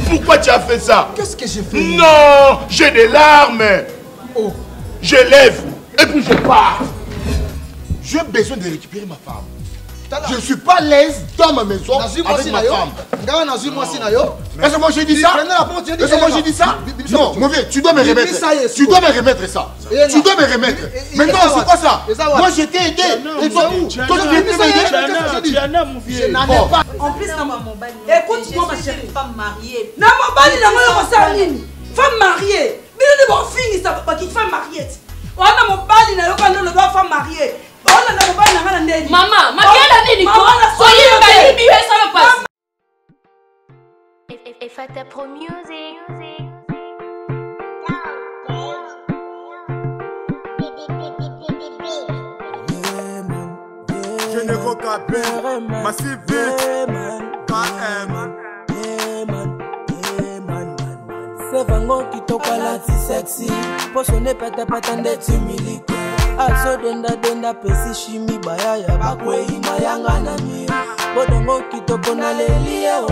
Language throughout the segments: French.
Pourquoi tu as fait ça? Qu'est-ce que j'ai fait? Non, j'ai des larmes. Oh. Je lève et puis je pars. J'ai besoin de récupérer ma femme. Je ne suis pas à l'aise dans ma maison avec ma femme. Est-ce que moi j'ai dit ça? Est-ce que moi j'ai dit ça? Non, mon vieux, tu dois me remettre. Tu dois me remettre ça. Tu dois me remettre. Maintenant, c'est quoi ça? Moi je t'ai aidé. Et toi où? Toi tu viens de m'aider? Diana, mon vieux. Je n'en ai pas. En plus, écoute-moi ma chérie. Femme mariée. Non, mon bali, non, femme mariée. Mais ne pas finir ça, pas qu'il femme mariée. On a mon bali, non, le doit femme mariée. Maman, ma gueule soyez baby, ça me passe. If I tap pro music. Je ne veux qu'à peur, massif KM. C'est Vango qui toque la sexy. Pochonné pète pète humilité. Aso denda pesi shimi bayaya bakwe imayanga na mi. Bodongo kitoko na lelie o.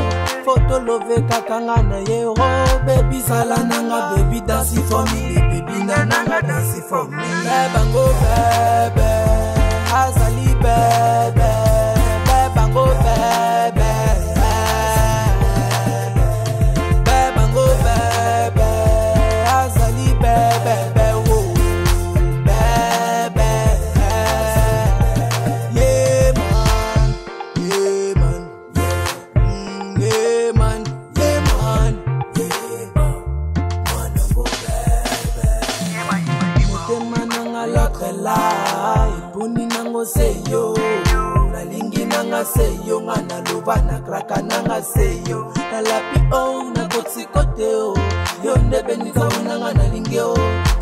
Photo love kakanga na ye o. Baby sala nanga baby dance for me. Baby nanga dance for me. Bango bebe, azali bebe, bango bebe. Bango bebe, azali bebe. Seyo nalingi nanga seyo ngana loba na kraka nanga seyo na lapi o na kote o yo ndebe nizawunanga nalingi o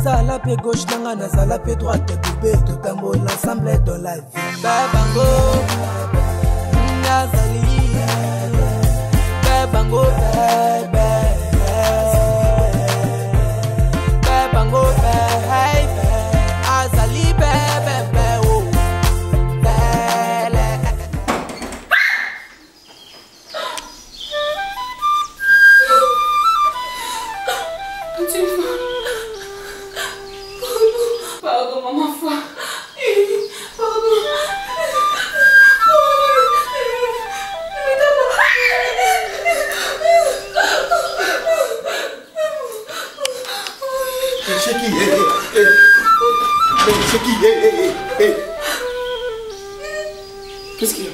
sala pe gauche nanga na sala pe droite coupe totambola ensemble dans la vie babango nazali babango bebe babango bebe azali bebe. Qu'est-ce qu'il y a?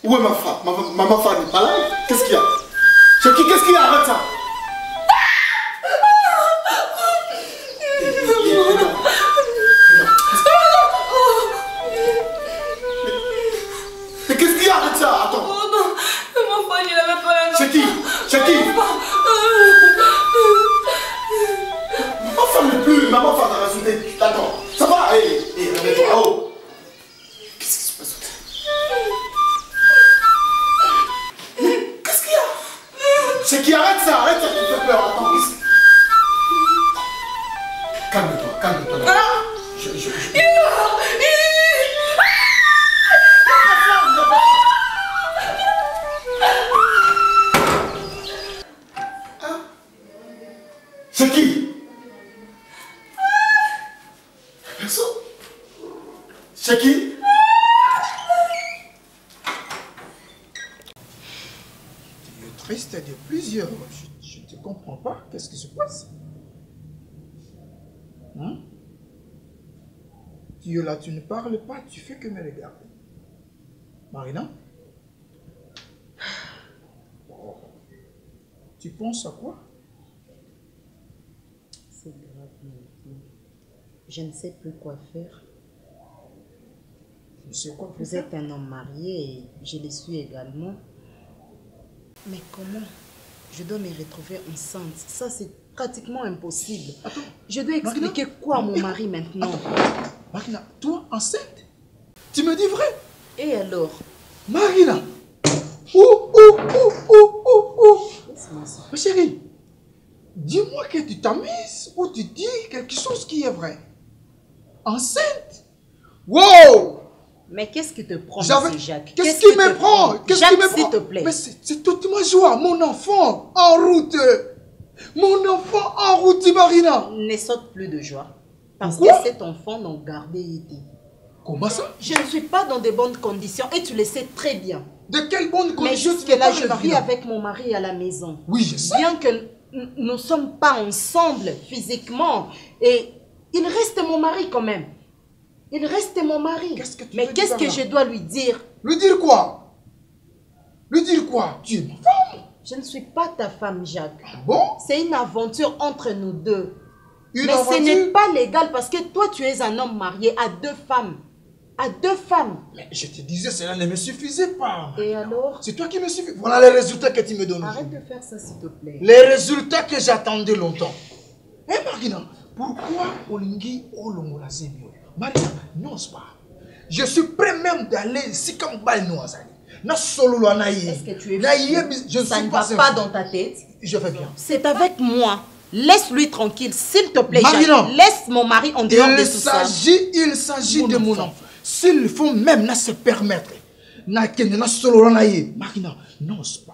Où est ma femme? Ma femme n'est pas là? Qu'est-ce qu'il y a? Cheki, qu'est-ce qu'il y a? Arrête ça! Mais qu'est-ce qu'il y a? Arrête ça! Attends! Oh non! Ma femme, il avait pas la Cheki! Ma femme n'est plus! Ma femme a rajouté! Attends! Ça va? Réveille-toi! Oh! Qu'est-ce qui se passe? Qu'est-ce qu'il y a? Cheki, arrête ça, tu me fais peur. Attends, calme-toi. Cheki. Personne. Cheki. Triste de plusieurs. Je ne te comprends pas. Qu'est-ce qui se passe? Hein? Tu es là, tu ne parles pas, tu fais que me regarder. Marina? Oh. Tu penses à quoi? C'est grave, Melvin. Je ne sais plus quoi faire. Je sais quoi Vous êtes un homme marié et je le suis également. Mais comment je dois me retrouver enceinte? Ça, c'est pratiquement impossible. Attends, je dois expliquer Marina, quoi à mon mari maintenant? Attends, Marina, toi enceinte? Tu me dis vrai? Et alors? Marina! Ma chérie, dis-moi que tu t'amuses ou tu dis quelque chose qui est vrai. Enceinte? Wow! Mais qu'est-ce qui te prend, monsieur Jacques? Qu'est-ce qui me prend? Jacques, s'il te plaît. Mais c'est toute ma joie. Mon enfant en route. Mon enfant en route, Marina. Ne saute plus de joie. Parce Pourquoi? que cet enfant n'a gardé été. Comment ça? Je ne suis pas dans de bonnes conditions et tu le sais très bien. De quelles bonnes Mais conditions? jusque-là, je vis avec mon mari à la maison. Oui, je sais. Bien que nous ne sommes pas ensemble physiquement. Et il reste mon mari quand même. Il reste mon mari. Mais qu'est-ce que je dois lui dire? Lui dire quoi? Lui dire quoi? Tu es ma femme. Je ne suis pas ta femme, Jacques. Bon? C'est une aventure entre nous deux. Une Mais aventure? ce n'est pas légal parce que toi, tu es un homme marié à 2 femmes. À 2 femmes. Mais je te disais, cela ne me suffisait pas. Et alors? C'est toi qui me suffis. Voilà les résultats que tu me donnes. Arrête de faire ça, s'il te plaît. Les résultats que j'attendais longtemps. Eh Marina, pourquoi Olingi Olongola Zemio? Marina, non, c'est pas. Je suis prêt même d'aller ici comme Balnoazali. Est-ce que tu es fou? Ça ne va pas dans ta tête? Je vais bien. C'est avec moi. Laisse-lui tranquille, s'il te plaît. Marina, laisse mon mari en dehors de tout ça. Il s'agit de mon enfant. S'il faut même se permettre, Marina, non, c'est pas.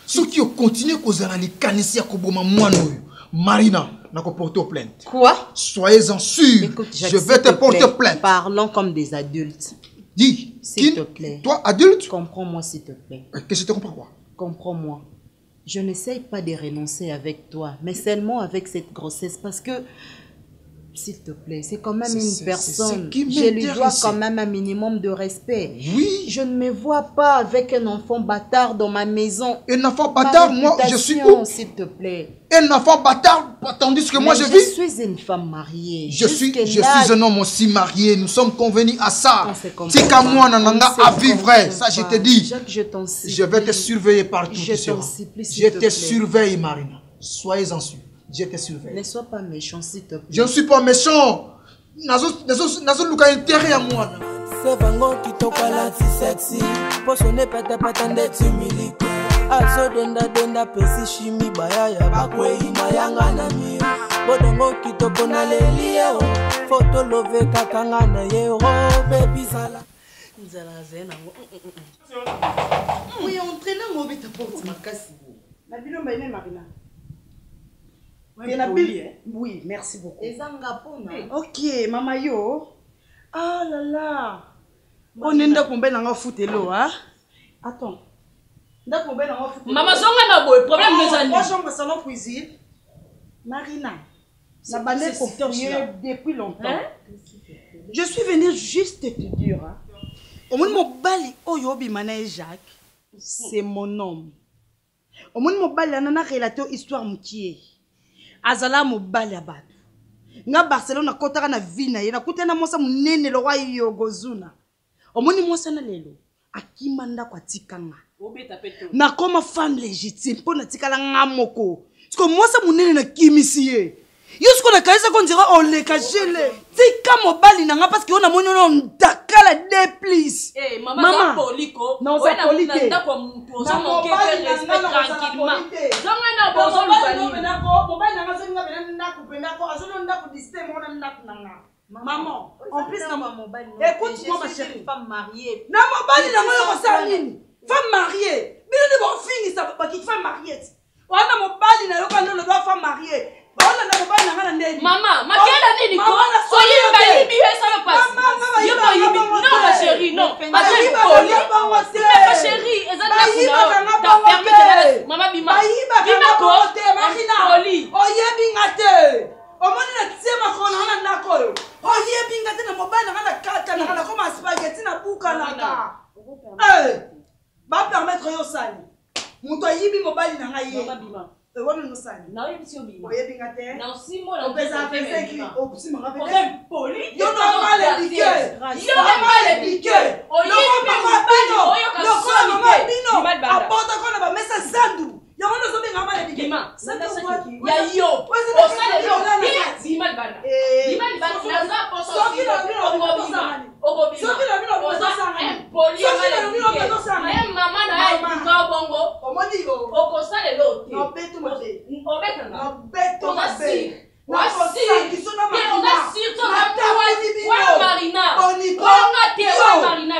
Ceux qui ont continué à causer les canissia Koboma Moanoyo, Marina, n'a pas porté plainte. Quoi? Soyez-en sûr. Écoute, Jacques, je vais te porter plainte. Parlons comme des adultes. Dis, s'il te plaît. Toi, adulte? Comprends-moi, s'il te plaît. Qu'est-ce que je te comprends quoi? Comprends-moi. Je n'essaye pas de renoncer avec toi, mais seulement avec cette grossesse parce que, s'il te plaît, c'est quand même une personne. Je lui dois quand même un minimum de respect. Oui. Je ne me vois pas avec un enfant bâtard dans ma maison. Un enfant bâtard, moi, je suis où? S'il te plaît. Un enfant bâtard, tandis que moi, je vis. Je suis une femme mariée. Je suis un homme aussi marié. Nous sommes convenus à ça. C'est qu'à moi, Nananga, à vivre. Ça, je te dis. Jacques, je t'en supplie. Je vais te surveiller partout. Je t'en supplie, je te surveille, Marina. Soyez-en sûr. Je te surveille. Ne sois pas méchant, s'il te plaît. Je ne suis pas méchant. Nazo luka intérêt à moi. C'est Vango qui toque la sexy. Pochonné pète patende timilique. Azo denda pesi chimi baya ya bakwe imayanga na mi. Bodongo qui toque na lelio. Photo love kakanga na yero baby sala. Nzala zena ngo. Oui, entraînant mo bita porte makasi. Na bino mbene Marina. Oui, merci beaucoup. Ok, Mama Yo. Ah là là. On est dans combien dans foot là, hein? Attends. Dans combien dans foot? Maman, zonga na boy, problème de ça. Moi, j'aime salon cuisine. Marina. La banane depuis longtemps. Hein? Je suis venue juste te dire. Au moins mon bali oyobi mané Jacques, c'est mon homme. Au moins mon bali nana relaté histoire mukie. Azala mobali ya bato nga Barcelona kotaka na vie na ye na kutana mosa munene lo wa yogozuna omoni mosa na lelo akimanda kwa tikanga na koma femme légitime pona tikala nga moko siko mosa munene na kimisi ye yusko na kaisa ko ndira oleka jele tika mobali na nga parce que ona moni ona ndakala de please mama poliko na oza polike na kwa mtu oza moke respect tranquillement zonga na bozo lubali mobali na nga zonga bena ndako penda ko azono ndako distem ona ndako nanga maman en plus na mobali écoute moi ma chérie femme mariée na mobali na nga ko sa nini femme mariée bino de bon fini ça pas qui femme mariée wana mobali na yo quand le doit femme mariée. Maman, makela nini ko? Soyimba yibi ça me passe. Yoko yibi. Non ma chérie, non. Ma chérie poli. Ma chérie, ezana kuna. Ta permettre maman bima. Bima ko. Marina. Poli. Oyebi ngate. Omoni na tsema ko na ndako yo. Oyebi ngate na mobile na kata na koma spaghetti na buka na ka. Ba permettre yo sali. Muto yibi mobile na ngaye. Maman bima. Wana nosani. Na oyebi si obima. Oyebi ngate. Na osimo na opeza pesa ki opsima ngapete. Problème poli. Yo no male dike. Yo male dike. Oyebi mobile oyo ka bino. Apota kona ba mesa zandu. Yo no so benga male dike. Bima. Ya yo. Osale yo. Bima bana. Bima bana na za poso. Soki na bino obisa. Obobima. Soki na bino obisa sangani. Poli male dike. Même maman na ka bongo. Omoni go. Okosale lo. No betu mo. Obeta na. No betu mo. Wasi. Kisona Marina. Marina. Marina.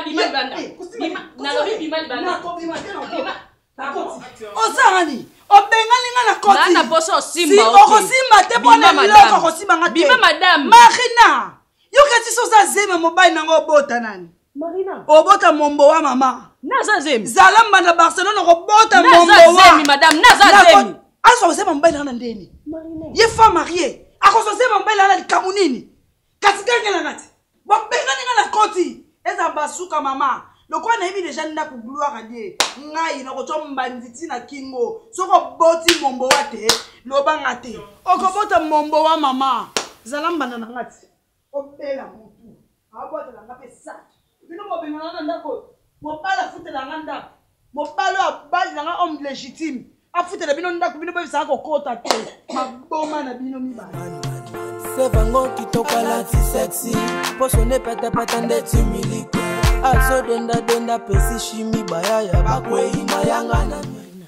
Obengani na koti. Na poso simba. Si okosimba te pona miloko okosimba ngate. Bima madame. Marina. Yo kati soza zeme mobile nango bota nani? Marina. Obota mombo wa mama. Naza zemi. Zalamba na Barcelone obota mombo wa. Naza zemi madame, naza zemi. Aso zeme mobile na ndeni. Marina. Ye femme mariée. Akoso zeme mobile na likamunini. Kasi kangela ngati. Bobengani na koti. Eza basuka mama. Lokwa na yebi deja nda ku gloire à Dieu. Ngai na ko tomba nditi na kingo. Soko boti mombo wa te, loba ngate. Okobota mombo wa mama. Zalamba na ngati. Obela mutu. Abota na ngape sa. Bino bobengana na ndako. Mobala futela nganda. Mobala abali na homme légitime. Afutela bino ndako bino bebisa ko kota te. Maboma na bino mibala. C'est vango qui toka la ti sexy. Posone pete pete ndeti miliki. Azo denda pesi chimi bayaya bakwe imayanga na Marina,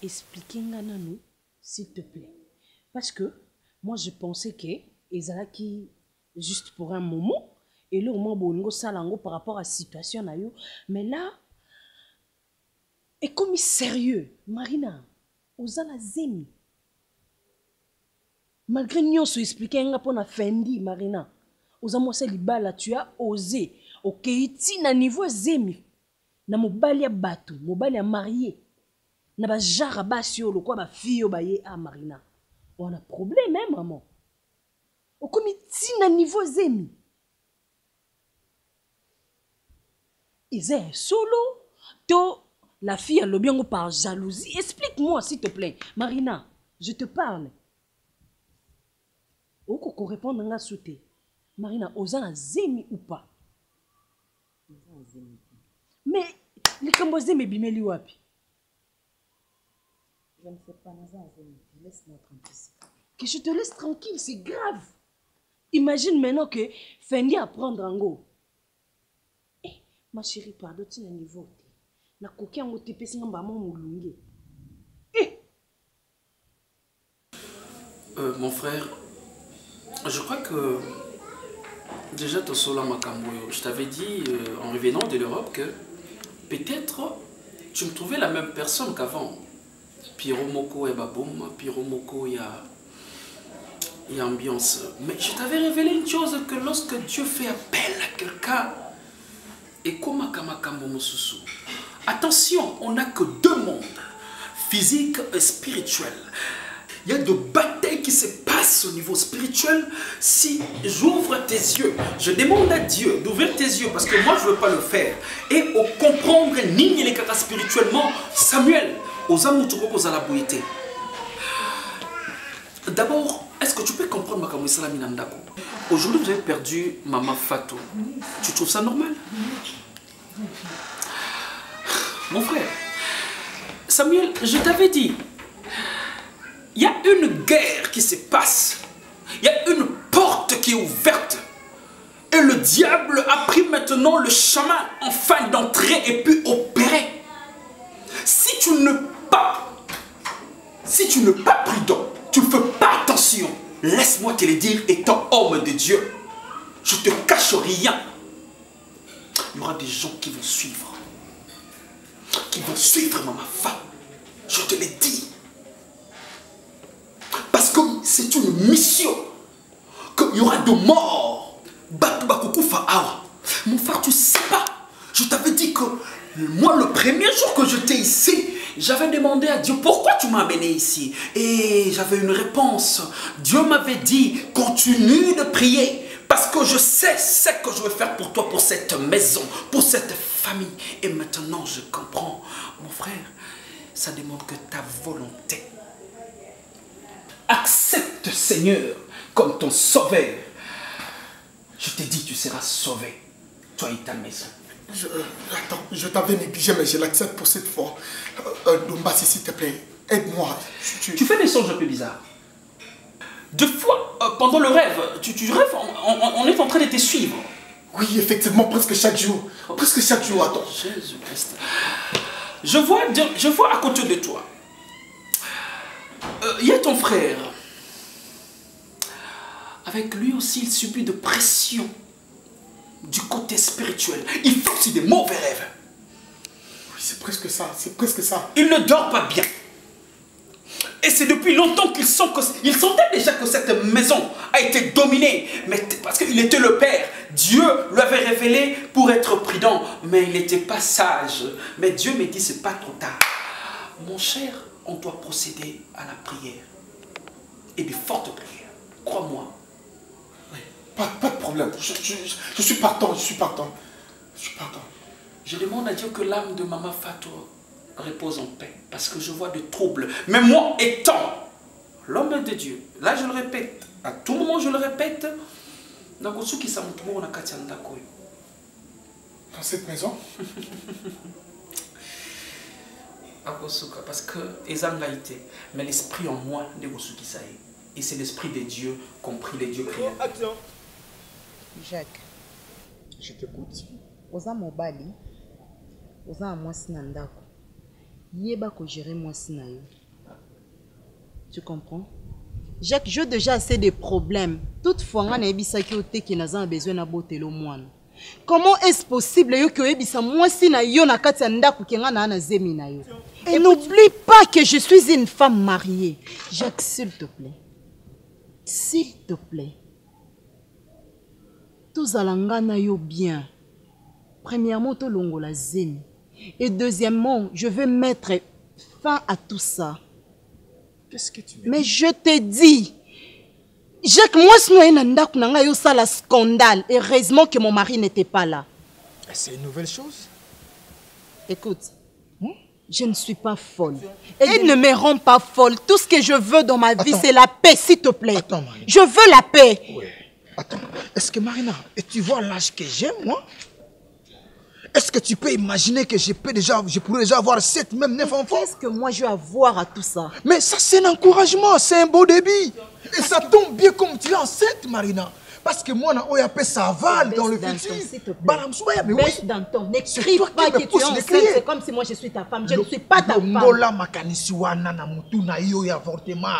expliquez-moi nous, s'il te plaît. Parce que moi je pensais que ezalaki juste pour un moment et le moment bongo salango par rapport à la situation na yo, mais là et comme sérieux, Marina, ozala zemi. Malgré nyonso expliquer nga pona fendi Marina. Ozamose libala tu as osé. Ok, iti na niveau zemi. Na mobali ya bato, mobali ya marié. Na ba jara basi yo lokwa ba fille ba ye a Marina. On a problème hein maman. Okomi ti na niveau zemi. Ils solo to la fille a lobiongo par jalousie. Explique-moi s'il te plaît. Marina, je te parle. Oko répondre nga souté. Marina, ozana zemi ou pas? Mais les Cambodgiens me bimeli wapi? Je ne sais pas, laisse-moi tranquille. Que je te laisse tranquille, c'est grave. Imagine maintenant que Fendi à prendre en go. Eh, ma chérie, pardon, tu n'as niveau. Na koki en otepe singa maman moulunge. Eh. Mon frère, je crois que déjà, je t'avais dit en revenant de l'Europe que peut-être tu me trouvais la même personne qu'avant. Piro Moko et Baboum, Piro Moko il y a ambiance. Mais je t'avais révélé une chose, que lorsque Dieu fait appel à quelqu'un, et comme attention, on n'a que deux mondes, physique et spirituel. Il y a de batailles qui se passent au niveau spirituel. Si j'ouvre tes yeux, je demande à Dieu d'ouvrir tes yeux parce que moi je ne veux pas le faire. Et au comprendre, nigne les caca spirituellement, Samuel, aux amoutouros, aux alaboïtés. D'abord, est-ce que tu peux comprendre ma kamouissala minandako? Aujourd'hui, vous avez perdu Maman Fatou. Tu trouves ça normal? Mon frère, Samuel, je t'avais dit. Il y a une guerre qui se passe. Il y a une porte qui est ouverte. Et le diable a pris maintenant le chemin enfin d'entrer et puis opérer. Si tu n'es pas prudent, tu ne fais pas attention, laisse-moi te le dire, étant homme de Dieu, je ne te cache rien. Il y aura des gens qui vont suivre. Qui vont suivre ma femme. Je te l'ai dit. Parce que c'est une mission. Qu'il y aura de morts. Mon frère, tu sais pas. Je t'avais dit que moi, le premier jour que j'étais ici, j'avais demandé à Dieu pourquoi tu m'as amené ici. Et j'avais une réponse. Dieu m'avait dit, continue de prier. Parce que je sais ce que je vais faire pour toi, pour cette maison, pour cette famille. Et maintenant, je comprends. Mon frère, ça demande que ta volonté. Accepte, Seigneur, comme ton sauveur. Je t'ai dit, tu seras sauvé, toi et ta maison. Attends, je t'avais négligé, mais je l'accepte pour cette fois. Dombassi, s'il te plaît, aide-moi. Tu fais des songes un peu bizarres. Deux fois, pendant le rêve, tu rêves, on est en train de te suivre. Oui, effectivement, presque chaque jour. Presque chaque jour, attends. Jésus-Christ. Je vois à côté de toi. Il y a ton frère. Avec lui aussi, il subit de pression du côté spirituel. Il fait aussi des mauvais rêves. Oui, c'est presque ça, c'est presque ça. Il ne dort pas bien. Et c'est depuis longtemps qu'ils sentaient déjà que cette maison a été dominée. Mais parce qu'il était le père. Dieu lui avait révélé pour être prudent. Mais il n'était pas sage. Mais Dieu me dit, c'est pas trop tard. Mon cher, on doit procéder à la prière. Et de fortes prières. Crois-moi. Oui, pas de problème. Je suis partant, je suis partant. Je demande à Dieu que l'âme de Maman Fatou repose en paix. Parce que je vois de troubles. Mais moi étant l'homme de Dieu, là je le répète, à tout moment je le répète, dans cette maison? Parce que mais l'esprit en moi, et c'est l'esprit de Dieu, compris les dieux créés. Jacques, je t'écoute. Oza mobali, oza amwasi na ndako. Yeba ko gérer mwasi na yo. Tu comprends? Jacques, j'ai déjà assez de problèmes. Toutefois, on a ebisaki ote ki naza besoin na botelo mwana. Comment est-ce possible que ebisa mwasi na yo na kati ya ndako ki nga na zemi na yo? Et n'oublie pas que je suis une femme mariée. Jacques, s'il te plaît. S'il te plaît. Tous alangana yo bien. Premièrement, to longo la zemi. Et deuxièmement, je veux mettre fin à tout ça. Qu'est-ce que tu veux? Mais je te dis, Jacques, moi, si nous eu ça la scandale. Heureusement que mon mari n'était pas là. C'est une nouvelle chose. Écoute, je ne suis pas folle. Et ne me rends pas folle. Tout ce que je veux dans ma vie, c'est la paix, s'il te plaît. Attends, Marina. Je veux la paix. Oui. Attends, est-ce que Marina, et tu vois l'âge que j'ai, moi? Est-ce que tu peux imaginer que je pourrais déjà avoir 7, même 9 enfants? Qu'est-ce que moi je vais avoir à tout ça? Mais ça, c'est un encouragement, c'est un beau débit. Et ça tombe bien comme tu es enceinte, Marina. Parce que moi, on appelle ça va dans le futur. Baisse dans ton, n'écris pas que tu es enceinte, c'est comme si moi je suis ta femme. Je ne suis pas ta femme.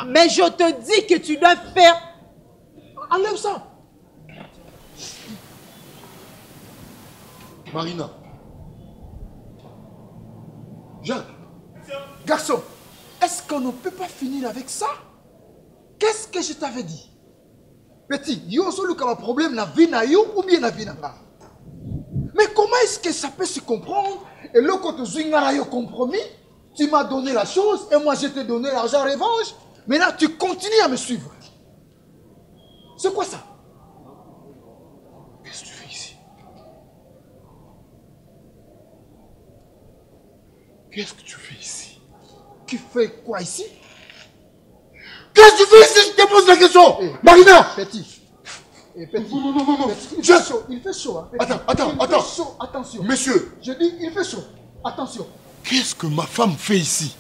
Mais je te dis que tu dois faire... Enlève ça. Marina. Jacques. Garçon, est-ce qu'on ne peut pas finir avec ça? Qu'est-ce que je t'avais dit? Petit, yo solo comme un problème la vie na yo ou bien la vie na nga. Mais comment est-ce que ça peut se comprendre? Et là quand tu as yo compromis, tu m'as donné la chose et moi je t'ai donné l'argent en revanche. Maintenant tu continues à me suivre. C'est quoi ça? Qu'est-ce que tu fais ici? Qu'est-ce que tu fais ici? Tu fais quoi ici? Qu'est-ce que tu fais ici? Je te pose la question. Marina. Petit. Petit. Non. Il fait chaud. Il fait chaud. Hein. Attends. Il fait chaud. Attention. Monsieur. Je dis, il fait chaud. Attention. Qu'est-ce que ma femme fait ici?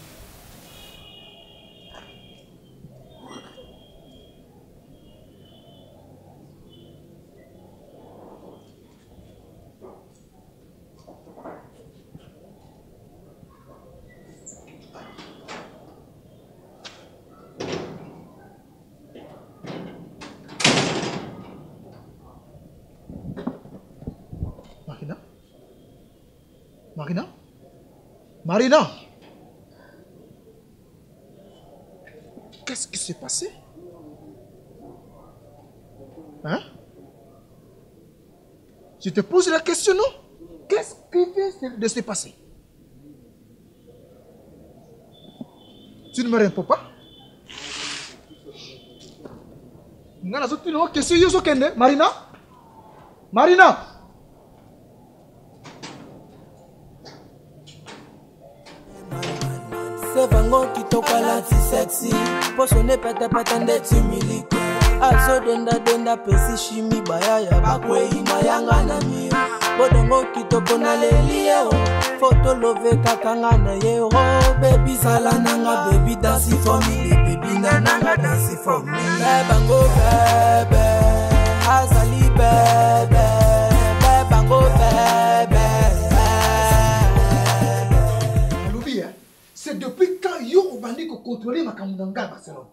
Marina, qu'est-ce qui s'est passé? Hein? Je te pose la question, non? Qu'est-ce qui vient de se passer? Tu ne me réponds pas? Marina? Marina? C'est vango qui toka la ti sexy. Pochonne pete pete ndeti miliki. Azo denda pesi shimi bayaya bakwe imayanga na mi. Bodongo qui toko na lelie o. Photo love kakanga na ye o. Baby sala nanga baby dance for me. Baby nanga dance for me. Bango bebe. Azali bebe. Bango bebe. C'est depuis quand yo obandi ko contrôler ma kamundanga Barcelone?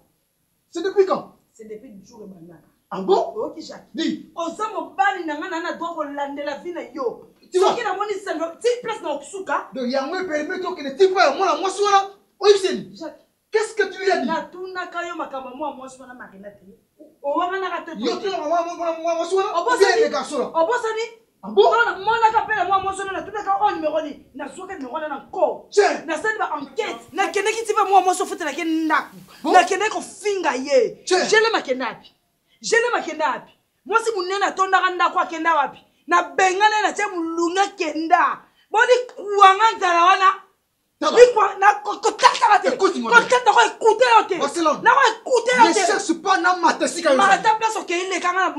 C'est depuis quand? C'est depuis le jour où ah bon? Ok Jacques. Dis. Osamo bali na doit Hollande la vie na yo. Tu vois qu'il a moni ça petite place dans Oksuka. De yango permet to que ne type moi la moi sola. Oui c'est. Jacques. Qu'est-ce que tu lui as Na tuna kayo makamba moi moi sona marina te. O wana na kato. Yo tu moi sona. Obosani les garçons. Obosani. Bon. Moi na kapela moi sona na tuna ka on numéro ni. Na soka numéro na ko. Na sali ba enquête. Na kene ki tiva moi so fete na kene ndaku. Na kene ko finga ye. Jele makenapi. Jele makenapi. Moi si munena tonda kanda kwa kenda wapi. Na bengana na che mulunga kenda. Boni kuanga nzala wana. Écoute-moi. Barcelone. Ne cherche pas na matesika.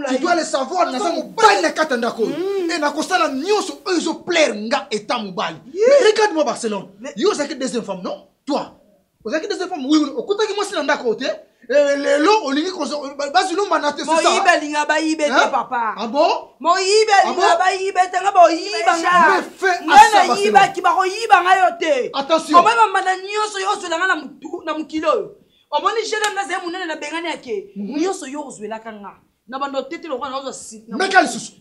Tu dois le savoir. Na samu bali na katanda ko. Et na kosala nyonso ezo plaire nga eta mobali. Regarde-moi Barcelone. Yo c'est que deuxième femme non? Toi. Vous avez que deuxième femme. Oui, okutaki moi sina ndako te. Lelo olingi ko basi no manate c'est ça. Moyibe linga ba yibe te papa. Ah bon? Moyibe linga ba yibe te nga ba yiba nga. Mais fais à ça yiba ki ba ko yiba nga yo te. Attention. O mama manda nyonso yo zwela nga na mukilo. O moni jele na ze munene na bengani yake. Nyonso yo zwela kanga. Na bando tete lo kana ozo sit. Meka lisusu.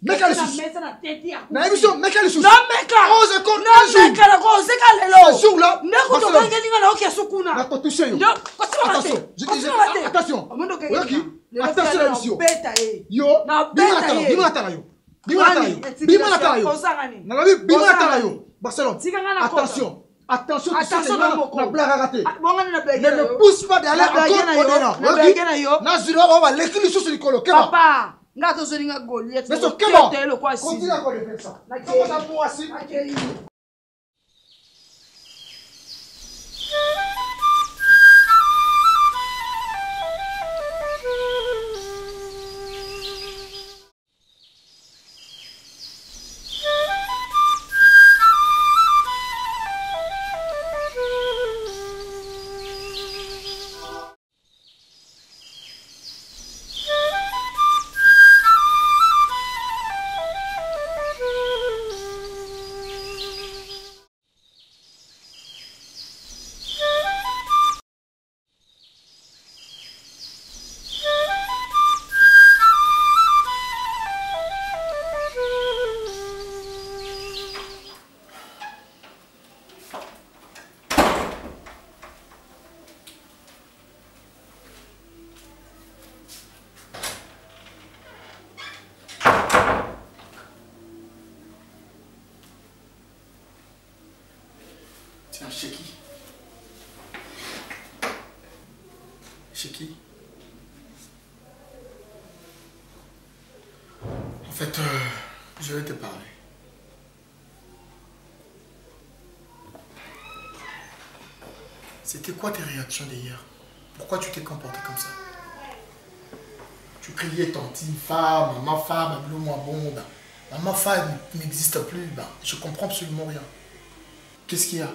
Na émission meka lisusu. Non meka. Ose kon. Non meka la ko se ka lelo. Ce jour là. Ndeko to banga linga na okia sukuna. Na to toucher yo. Non, attention. Je disais attention. Oyoki. Attention la mission. Yo. Bima tala yo. Bima tala yo. Na la bima tala yo. Barcelone. Attention. Attention, na blague raté. Ne me pousse pas d'aller encore au-delà. Naziro va l'écrire sur le colo. Papa, ngato zolinga Goliath. Mais ce comment? Continue à faire ça. Comment ça pour assis? Tiens, chez qui? Chez qui? En fait, je vais te parler. C'était quoi tes réactions d'hier? Pourquoi tu t'es comporté comme ça? Tu criais tantine, femme, maman, femme, moi bon, ben, maman, femme n'existe plus, ben, je comprends absolument rien. Qu'est-ce qu'il y a?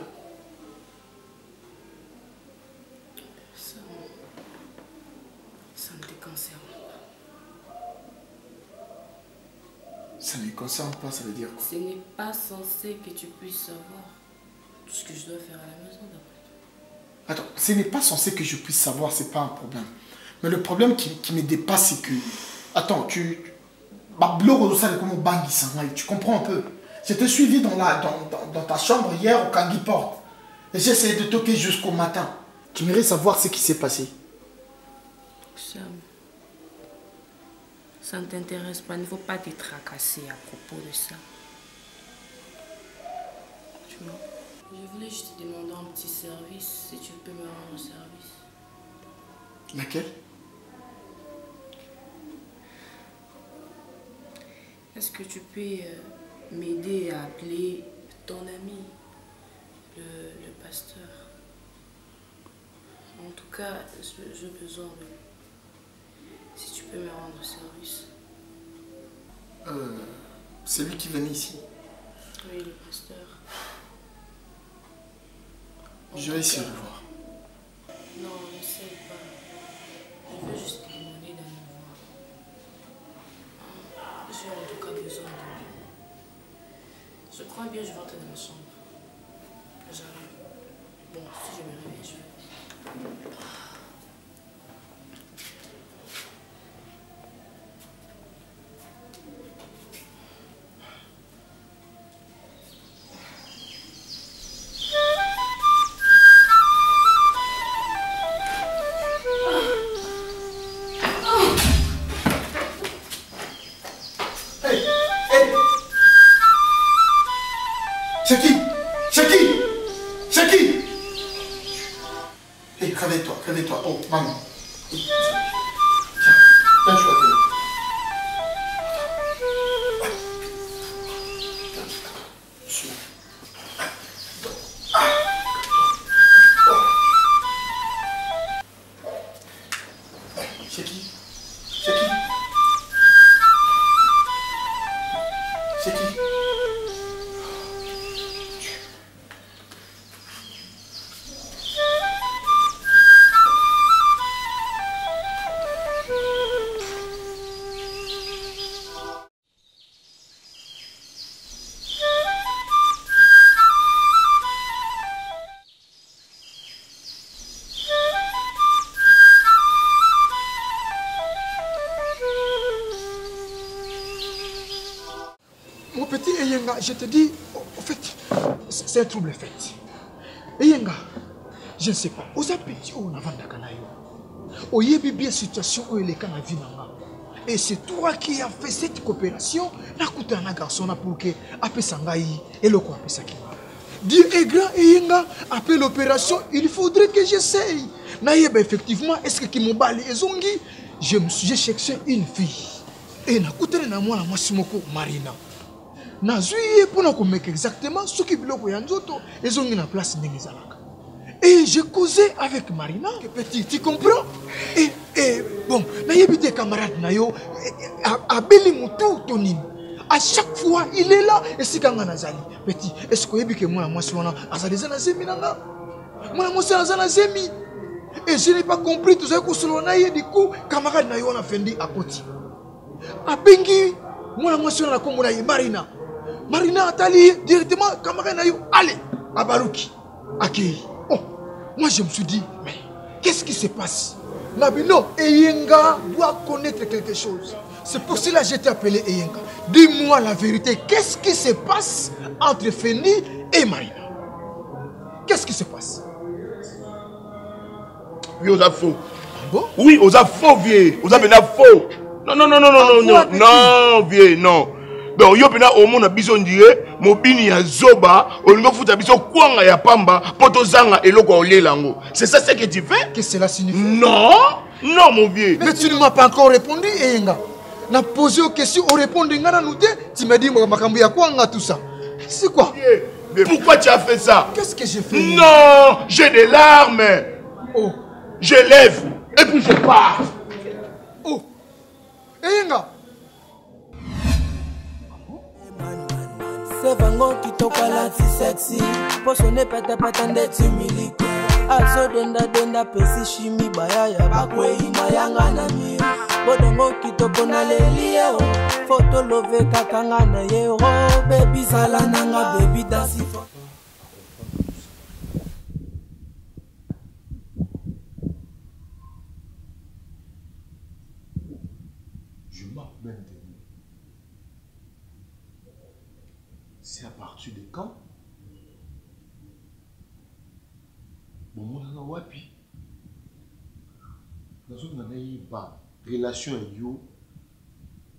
Ça ne te concerne pas. Ça ne me concerne pas, ça veut dire quoi? Ce n'est pas censé que tu puisses savoir tout ce que je dois faire à la maison d'après toi. Attends, ce n'est pas censé que je puisse savoir, c'est pas un problème. Mais le problème qui me dépasse, c'est que... Attends, tu comprends un peu. Je t'ai suivi dans ta chambre hier au Kangi Porte. Et j'ai essayé de toquer jusqu'au matin. Tu mérites savoir ce qui s'est passé. Sam, ça ne t'intéresse pas. Il ne faut pas te tracasser à propos de ça. Tu vois, je voulais juste te demander un petit service, si tu peux me rendre service. Laquelle? Est-ce que tu peux m'aider à appeler ton ami, le pasteur? En tout cas, j'ai besoin de lui. Si tu peux me rendre service. C'est lui qui venait ici. Oui, le pasteur. Je vais essayer de voir. Non, n'essaie pas. Je veux juste te demander d'aller voir. J'ai en tout cas besoin de lui. Je crois bien que je vais entrer dans ma chambre. J'arrive. Bon, si je me réveille, je vais. C'est qui? C'est qui? C'est qui? Hé, réveille-toi, réveille-toi. Oh, maman. Tiens, viens, tu vas t'aider. C'est qui? C'est qui? C'est qui? Mon petit Eyenga, je te dis, en fait, c'est un trouble fait. Eyenga, je ne sais pas, aux appétits, on a vendu au yébi bien situation où il est quand vie nanga. Et c'est toi qui as fait cette coopération. Na kuta na garçon na pour que appelle sangai et le quoi appelle ça qui. Dieu est grand Eyenga, après l'opération, il faudrait que j'essaye. Naïeb effectivement, est-ce que Kimobali et Zongi, j'ai cherché une fille. Et na kuta na moi la Masimoko Marina. Nazui pour nous mettre exactement ce qui bloque Yanzoto et Zongi na place Nengizalaka. Et j'ai causé avec Marina, petit, tu comprends? Et bon, naïeb des camarades nayo, à Belimutu Tonin. À chaque fois, il est là et c'est quand Nazali. Petit, est-ce que vous moi, moi, je suis Azemi Nanga? Moi, je suis Azemi. Et je n'ai pas compris tout ça que selon naïe du coup, camarade nayo on a fait à côté. À Bengi, moi, je suis Marina. Marina Atali, directement, camarade nayo, allez, à Barouki, accueilli. Oh, moi je me suis dit, mais qu'est-ce qui se passe? Nabino, Eyenga doit connaître quelque chose. C'est pour cela que j'ai été appelé Eyenga. Dis-moi la vérité, qu'est-ce qui se passe entre Fendi et Marina? Qu'est-ce qui se passe? Oui, on a faux. Ah bon? Oui, on a faux, vieux. On a bien faux. Non, non, non, non, non, non, non, vieux, non. Donc, yo pena au monde a besoin de dire, mobini ya zoba, on lui fout à besoin kwanga ya pamba, potozanga et loko olé lango. C'est ça ce que tu fais? Qu'est-ce que cela signifie? Non, non, mon vieux. Mais tu ne m'as pas encore répondu, Eyenga. On a posé aux questions, on répond de ngana nous tu m'as dit, makambu ya kwanga tout ça. C'est quoi? Mais pourquoi tu as fait ça? Qu'est-ce que j'ai fait? Non, j'ai des larmes. Oh. Je lève et puis je pars. Oh. Eyenga. C'est Vango qui toque la si sexy. Pochonne pète pète ndeti miliko. Azo denda pesi chimi bayaya bakwe imayanga na mi. Bodongo qui toque na lelio. Photo love kakanga na yero. Baby salananga baby dansi. Je m'appelle Denis. C'est à partir de quand? Bon, moi, je wapi. Dans une année, pas relation avec you.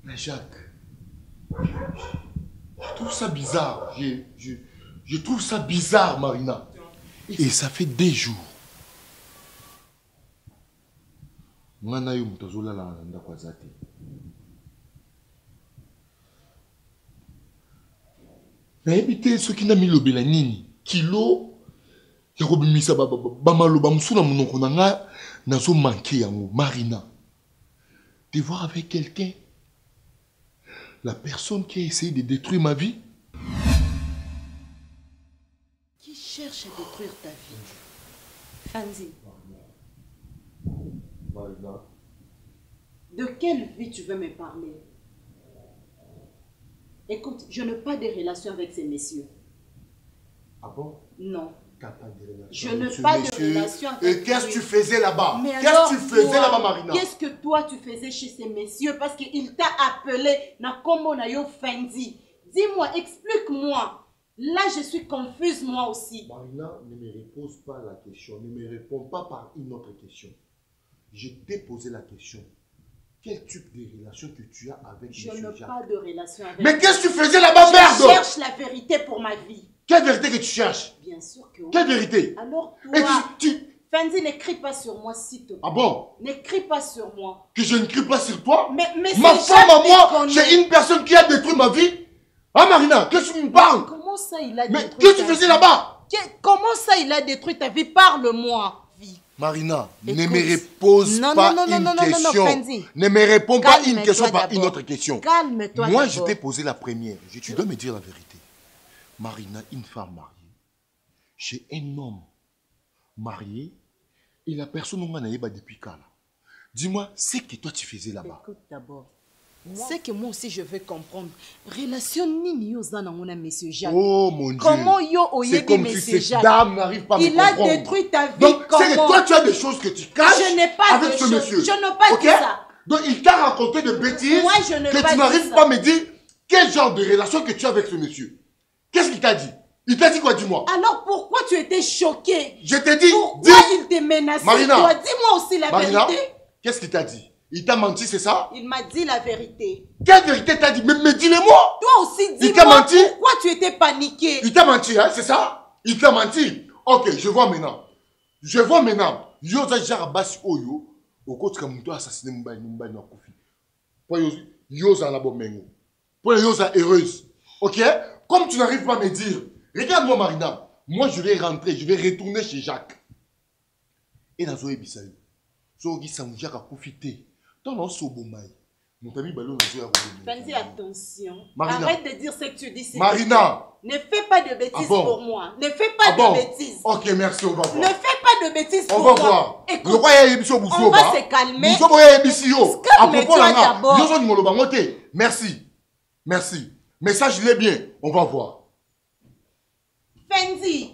Mais Jacques, je trouve ça bizarre. Je trouve ça bizarre, Marina. Et ça fait des jours. Moi, je suis mais évitez ce qui n'a mis le bélanini. Kilo, il y a un ça, bamalo, bamsou, n'a manqué yango, Marina. De voir avec quelqu'un, la personne qui a essayé de détruire ma vie. Qui cherche à détruire ta vie? Fanzi. Marina. De quelle vie tu veux me parler? Écoute, je n'ai pas de relation avec ces messieurs. Ah bon? Non. T'as pas de relation? Je n'ai pas de relation avec Et qu'est-ce que tu faisais là-bas? Qu'est-ce que tu faisais là-bas, Marina? Qu'est-ce que toi tu faisais chez ces messieurs? Parce qu'il t'a appelé Nakombo Nayo Fendi. Dis-moi, explique-moi. Là, je suis confuse moi aussi. Marina, ne me repose pas la question. Ne me réponds pas par une autre question. Je t'ai posé la question. Quel type de relation que tu as avec M. Jacques? Je n'ai pas de relation avec Mais qu'est-ce que tu faisais là-bas, merde? Je cherche la vérité pour ma vie. Quelle vérité que tu cherches? Bien sûr que oui. Quelle vérité? Alors Et toi, tu... Fendi, n'écris pas sur moi, s'il te plaît. Ah bon? N'écris pas sur moi. Que je ne crie pas sur toi? Mais ma femme à moi, c'est une personne qui a détruit ma vie? Hein Marina, qu'est-ce que tu me parles? Comment ça il a mais détruit? Mais qu'est-ce que tu faisais là-bas? Comment ça il a détruit ta vie? Parle-moi. Marina, écoute, ne me repose pas une question. Ne me réponds pas une question par une autre question. Calme-toi. Moi, je t'ai posé la première. Tu dois me dire la vérité. Marina, une femme mariée, chez un homme marié, et la personne où on a depuis quand? Dis-moi, c'est que toi tu faisais là-bas. Écoute d'abord. C'est que moi aussi je veux comprendre. Relation ni yozana on a monsieur Jacques. Oh mon Dieu. Comment yo c'est comme si cette dame n'arrive pas à me comprendre. Il a détruit ta vie. Donc c'est que toi tu as des choses que tu caches. Je n'ai pas avec ce monsieur. Je n'ai pas dit ça. Donc il t'a raconté de bêtises. Moi je n'ai pas dit ça. Que tu n'arrives pas à me dire quel genre de relation que tu as avec ce monsieur. Qu'est-ce qu'il t'a dit? Il t'a dit quoi, dis-moi? Alors pourquoi tu étais choqué? Je t'ai dit. Pourquoi il t'a menacé? Marina. Dis-moi aussi la vérité. Qu'est-ce qu'il t'a dit? Il t'a menti, c'est ça? Il m'a dit la vérité. Quelle vérité t'as dit? Mais dis-le-moi! Toi aussi, dis-moi. Il t'a menti? Pourquoi tu étais paniqué? Il t'a menti, hein, c'est ça? Il t'a menti. Ok, je vois maintenant. Je vois maintenant. Yo za jara basi oyo. Oko tika muto assassiné mbai na kofi. Pour yo za la bomengo. Pour yo za heureuse. Ok? Comme tu n'arrives pas à me dire, regarde-moi Marina. Moi je vais rentrer, je vais retourner chez Jacques. Et dans Zoé Bissaï. Zoé Samou Jacques a profité. Dans mon sobomai. Mon ami Ballon a joué à Fendi, attention. Marina. Arrête de dire ce que tu dis. Marina. Ne fais pas de bêtises pour moi. Ne fais pas de bêtises. Ok, merci, on va voir. Ne fais pas de bêtises pour moi. moi. On va voir. Écoute, on va se calmer. Calme-toi d'abord. Merci. Merci. Message, il est bien. On va voir. Fendi.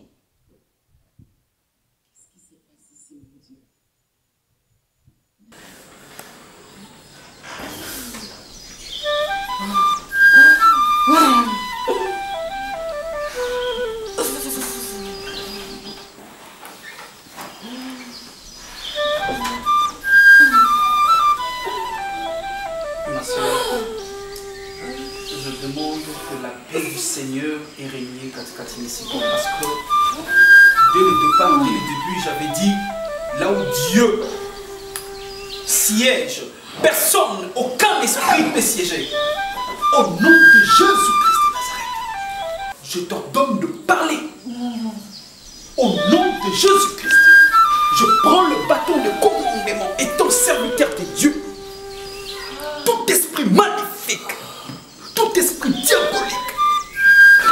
Je demande que la paix du Seigneur ait régné parce que dès le départ, dès le début, j'avais dit là où Dieu siège, personne, aucun esprit ne peut siéger. Au nom de Jésus-Christ de Nazareth, je t'ordonne de parler. Au nom de Jésus-Christ, je prends le bâton de commandement étant serviteur de Dieu. Tout esprit maléfique, tout esprit diabolique,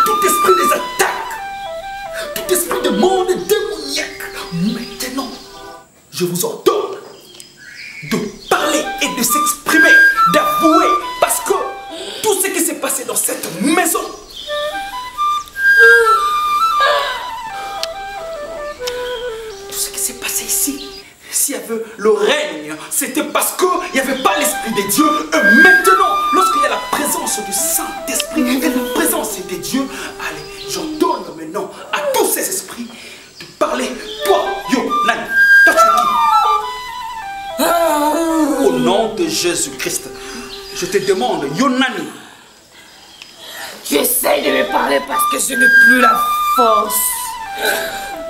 tout esprit des attaques, tout esprit de monde démoniaque, maintenant, je vous ordonne de parler et de s'exprimer, d'avouer, parce que tout ce qui s'est passé dans cette maison, tout ce qui s'est passé ici, s'il y avait le règne, c'était parce qu'il n'y avait pas l'Esprit de Dieu. Et maintenant, lorsqu'il y a la présence du Saint-Esprit et la présence de Dieu, allez, j'ordonne maintenant à tous ces esprits de parler. Toi, Yo, Nani, toi tu es qui? Au nom de Jésus-Christ, je te demande, Yo, Nani. J'essaie de me parler parce que je n'ai plus la force.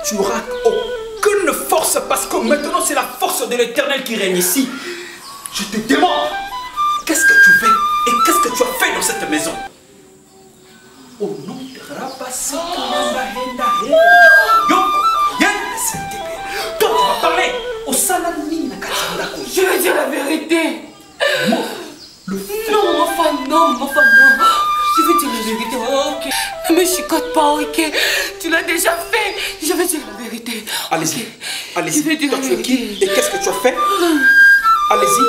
Tu n'auras aucune force parce que maintenant c'est la force de l'Éternel qui règne ici. Je te demande, qu'est-ce que tu fais et qu'est-ce que tu as fait dans cette maison? Au nom de Rabassi, toi tu vas parler au Salamine. Je veux dire la vérité. Moi, non, enfin non, enfin non. Je veux dire la vérité, ok. Ne me chicote pas, ok. Tu l'as déjà fait. Je veux dire la vérité. Allez-y, okay. allez-y. Toi tu es qui et qu'est-ce que tu as fait? Allez-y.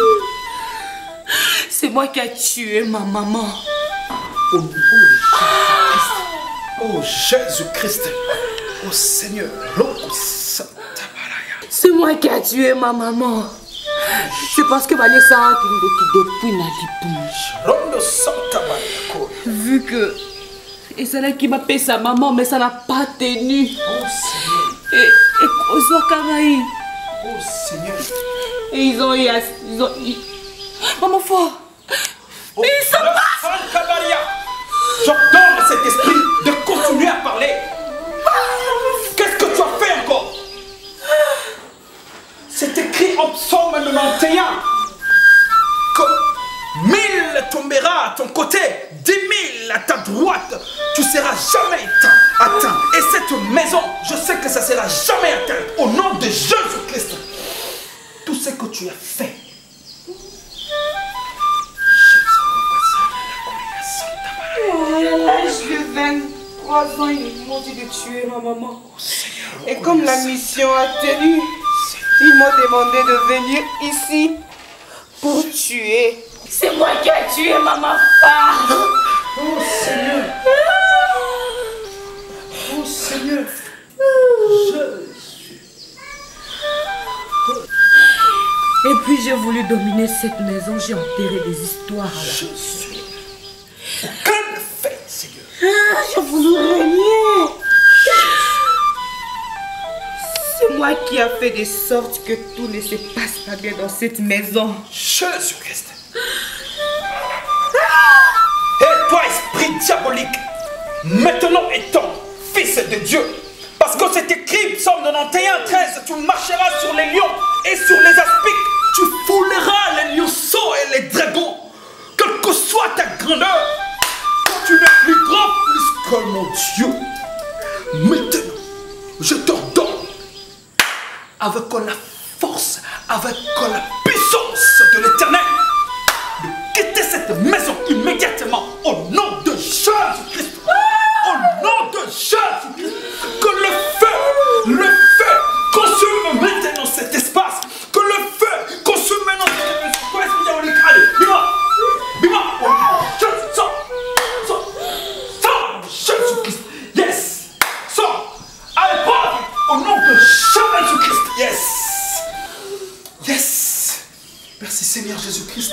C'est moi qui ai tué ma maman. Oh Jésus-Christ. Oh Seigneur. C'est moi qui ai tué ma maman. C'est parce que Vanessa qui depuis na vu que et c'est là qui m'a payé sa maman, mais ça n'a pas tenu. Oh Seigneur. Et Kozwa Kamaï. Oh Seigneur. Et ils ont eu maman fort. Ils sont pas. J'ordonne à cet esprit de continuer à parler. écrit en psaume 91 que 1000 tombera à ton côté, 10 000 à ta droite, tu seras jamais atteint. Et cette maison, je sais que ça sera jamais atteint. Au nom de Jésus-Christ, tout ce que tu as fait. À l'âge de 23 ans, ils m'ont dit de tuer ma maman. Et comme la mission a tenu, ils m'ont demandé de venir ici pour tuer. C'est moi qui ai tué maman. Oh Seigneur. Oh Seigneur. Et puis j'ai voulu dominer cette maison, j'ai enterré des histoires. Quel fait, Seigneur. J'ai voulu régner. C'est moi qui a fait de sorte que tout ne se passe pas bien dans cette maison. Jésus-Christ. Et toi, esprit diabolique, maintenant étant fils de Dieu, parce que c'est écrit, psaume 91, 13, tu marcheras sur les lions et sur les aspics, tu fouleras les lionceaux et les dragons, quelle que soit ta grandeur, quand tu es plus grand, plus que mon Dieu. Maintenant, je t'ordonne, avec la force, avec la puissance de l'Éternel, de quitter cette maison immédiatement au nom de Jésus-Christ. Au nom de Jésus-Christ. Que le feu consume maintenant cet espace. Que le feu consume maintenant cet espace. Allez, bima, bima. Sors, Jésus-Christ. Yes. Sors. Allez, parle. Au nom de Jésus-Christ. Yes. Yes. Merci Seigneur Jésus-Christ.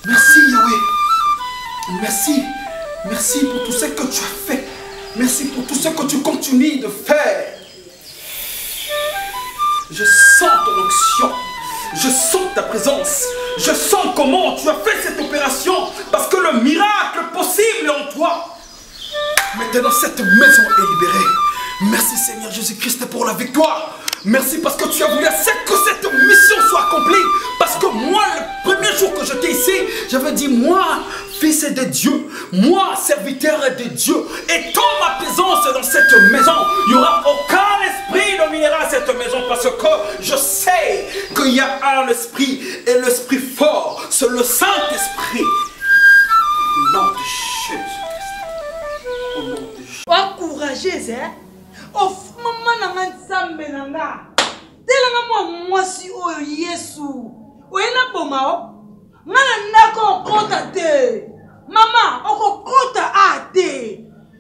Merci Yahweh. Merci. Merci pour tout ce que tu as fait. Merci pour tout ce que tu continues de faire. Je sens ton onction. Je sens ta présence. Je sens comment tu as fait cette opération. Parce que le miracle possible est en toi. Maintenant cette maison est libérée. Merci Seigneur Jésus-Christ pour la victoire. Merci parce que tu as voulu que cette mission soit accomplie. Parce que moi, le premier jour que j'étais ici, j'avais dit, moi, fils de Dieu, moi, serviteur de Dieu, étant ma présence dans cette maison, il n'y aura aucun esprit qui dominera cette maison parce que je sais qu'il y a un esprit et l'esprit fort, c'est le Saint-Esprit. Au nom de Jésus-Christ. Au nom de Jésus. Encouragez, hein? Oh, maman n'a nzambe nanga. Telanga moi si oyo Yesu. Oyena bomao. Ngana nako konta te. Maman, oko konta a te.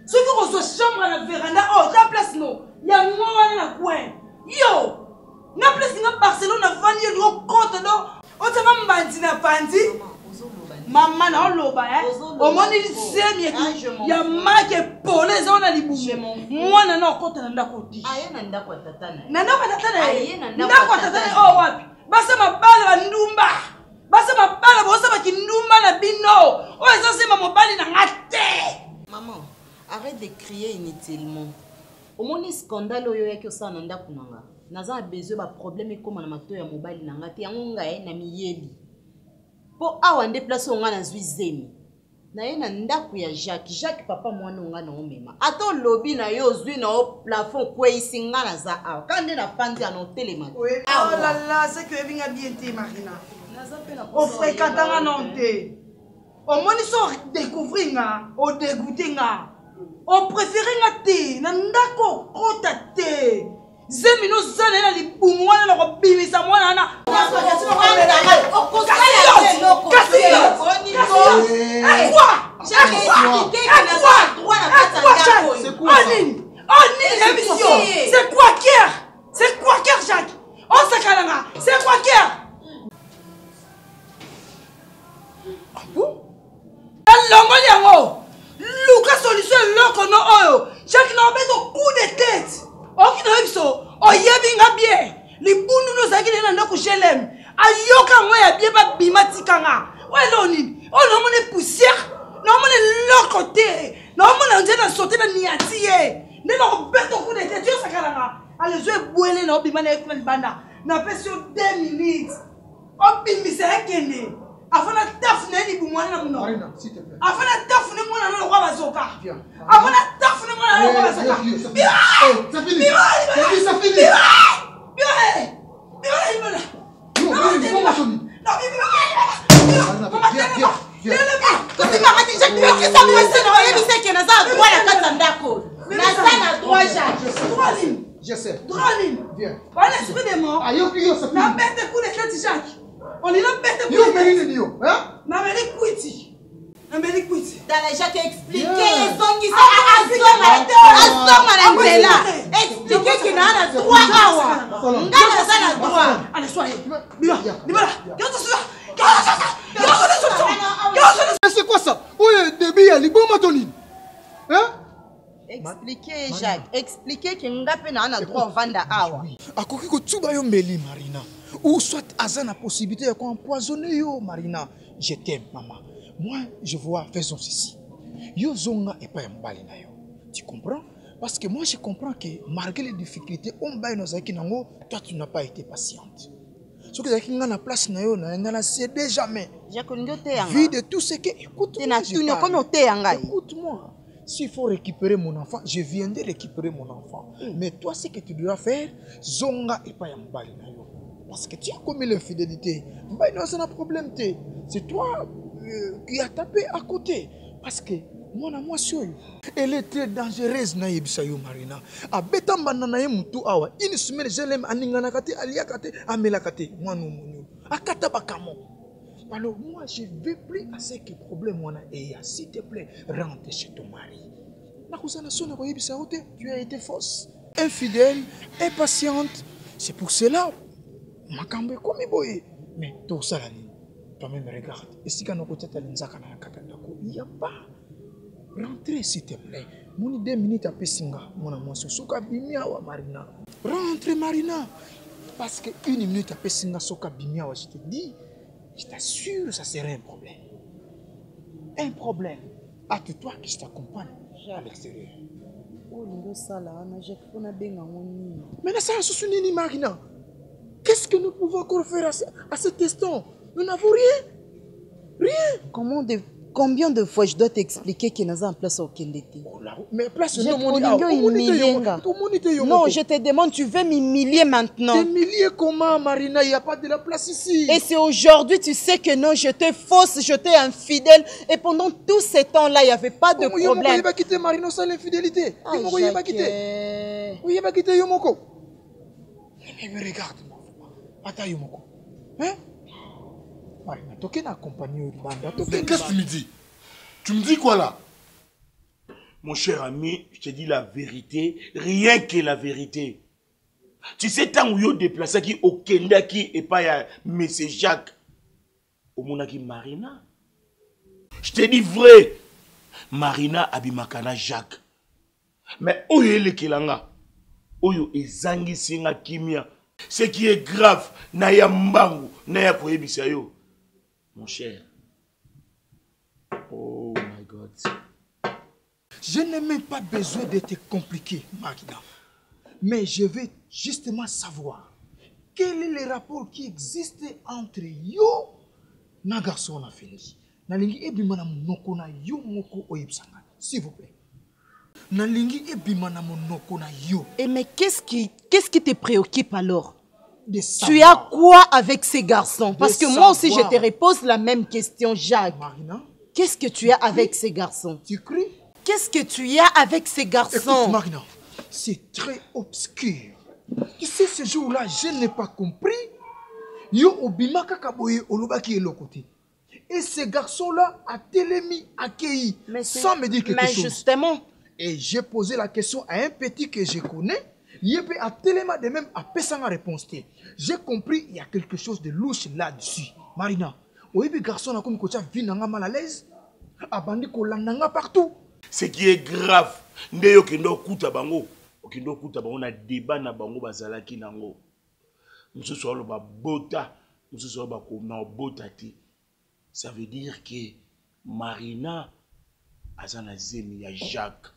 Ce qui reçoit chambre na véranda, oh, ta place no. Ya mwana na coin. Yo. Na place nga Barcelone na vani yo konta do. Otama mbandi na pandi. Maman na oloba omoni semi ya make pole zona libumu mwana na okota na ndako ti ayena ndako tatana na ndako tatana ndako tatana oh wapi basa mabala bandumba basa mabala bosa bakindumba na bino o ezosema mobali na ngate. Maman, arrête de crier inutilement. Omoni scandale oyo yaki osala na ndako nanga naza besoin ba problème ekoma na mato ya mobali na ngate yango ngai na miyeli. Po awa nde place onga na zwi zemi. Na ye na ndako ya Jacques papa mwana onga na omema. Ato lobi na yo zwi na o plafond kwe isinga na za awa. Kande na pandi ya hotel ma. Oh là là, c'est que binga bien te Marina. O fréquentanga non te. O moni so découvrir nga, o dégoûter nga. O préférer nga te na ndako kota te. Zemi no zana na libumu wana na kobimisa mwana na. C'est quoi Kier? C'est quoi Kier, Jacques? On s'akalanga. C'est quoi Kier? L'ongoli yango. Lucas solution loko no oyo. Jacques na beso coup de tête. Ok no biso. Oyebinga bien. Libunu no zaki na ndako Jelem. Ayoka ngo ya bien ba bimatikanga. Welo nini? Oh non mon poussière. Non mon côté. Non mon ndena sauter na niatie. Neno beto coup de tête. Yo sakalanga. Ale zo ebwele na obimana ekuna libanda. napesi yo 2 minutes obimisa ekende afana tafuna ni bumwana na muno afana tafuna mwana na kwa bazoka afana tafuna mwana na kwa bazoka ça finit je sais. Viens. Voilà l'esprit des morts. Ah, yo, ça na bête coup de tête Jacques. On est là bête coup. Yo, Mélanie, hein? Na meli kuiti. Na meli kuiti. Dans la Jacques expliquer songi ça asoma na nzela. Expliquer que na 3 hours. Ngana ça na 3. Allez, soyez. Biba. C'est quoi ça? Oui, débit, il est bon, Matonine. Hein? Expliquez, Jacques. Expliquez que nous avons droit vendre awa. Akoki ko tsuba yo mbeli Marina. Ou soit Azan a possibilité de empoisonner yo Marina. Je t'aime maman. Moi je vois faisons ceci. Yo zonga et pas mbali na yo. Tu comprends? Parce que moi je comprends que malgré les difficultés on baille nos aki nango, toi tu n'as pas été patiente. Ce que zaki nga na place na yo na ngana cédé jamais. Vu de tout ce que écoute-moi. Écoute-moi. S'il faut récupérer mon enfant, je viendrai récupérer mon enfant. Mais toi, ce que tu dois faire, zonga et pas yambali na yo. Parce que tu as commis l'infidélité. Bah non, c'est un problème. C'est toi qui as tapé à côté. Parce que moi, elle est très dangereuse na yebisayo Marina. A betamba na ye mutu awa. Une semaine je l'aime aningana kate aliakate amelakate. Moi non mon. Akata bakamo. Alors moi je ne veux plus à ce que problème on a et s'il te plaît rentre chez ton mari. Tu as été fausse, infidèle, impatiente. C'est pour cela ma cambe comme boy. Mais tout ça toi-même regarde. Et si quand on côté il n'y a pas. Rentrez s'il te plaît. Mon 2 minutes à Pessinga, mon amour soka bimia wa Marina. Rentre Marina. Parce que 1 minute à Pessinga soka bimia wa je te dis. Je t'assure, ça serait un problème. Un problème. Hâte-toi que je t'accompagne à l'extérieur. Mais ça, c'est Marina. Qu'est-ce que nous pouvons encore faire à cet instant? Nous n'avons rien. Rien. Combien de fois je dois t'expliquer qu'il n'y a pas en place au Kendeti? Mais place non, je te demande, tu veux m'humilier maintenant? T'humilier comment, Marina? Il n'y a pas de la place ici. Et c'est aujourd'hui, tu sais que non, je t'ai fausse, je t'ai infidèle. Et pendant tout ce temps-là, il n'y avait pas de problème. Il n'y a pas quitté Marina sans l'infidélité. Il n'y a pas quitté. Il n'y a pas quitté Yomoko. Mais regarde-moi. Attends Yomoko. Hein? Marina, tu as accompagné Banda. Mais qu'est-ce que tu me dis? Tu me dis quoi là? Mon cher ami, je te dis la vérité, rien que la vérité. Tu sais, tant où yo déplacé qui au Kenya qui et pas ya M. Jacques, au monaki Marina. Je te dis vrai, Marina abimakana Jacques. Mais oyo le kelanga, oyo ezangi singa kimia. Ce qui est grave, na ya mbangu, na ya koyebisa yo. Mon cher. Oh my God. Je n'ai même pas besoin de te compliquer, Marina. Mais je veux justement savoir quel est le rapport qui existe entre yo na garçon na fini. Nalingi ebimana monoko na yo moko oyebsanga. S'il vous plaît. Nalingi ebimana monoko na yo. Et mais qu'est-ce qui te préoccupe alors? Tu as quoi avec ces garçons? Parce que moi aussi, je te repose la même question, Jacques. Marina, qu'est-ce que tu as avec ces garçons? Tu cries? Qu'est-ce que tu as avec ces garçons? Écoute, Marina, c'est très obscur. Ici, ce jour-là, je n'ai pas compris. Yo obimaka kaboye olobaki est l'autre côté. Et ces garçons-là a télémi accueilli sans me dire quelque chose. Mais justement. Et j'ai posé la question à un petit que je connais. Il a tellement de même à Pessanga réponse. J'ai compris, il y a quelque chose de louche là-dessus. Marina, oui, garçon, a comme coach vit mal à l'aise. Abandi ko landanga partout. Ce qui est grave, ndeyo kendo kuta bango. Kendo kuta bango na débat na bango bazalaki nango. Monsieur Solo ba bota, monsieur Solo ba ko na botati. Ça veut dire que Marina azana zemi ya Jacques.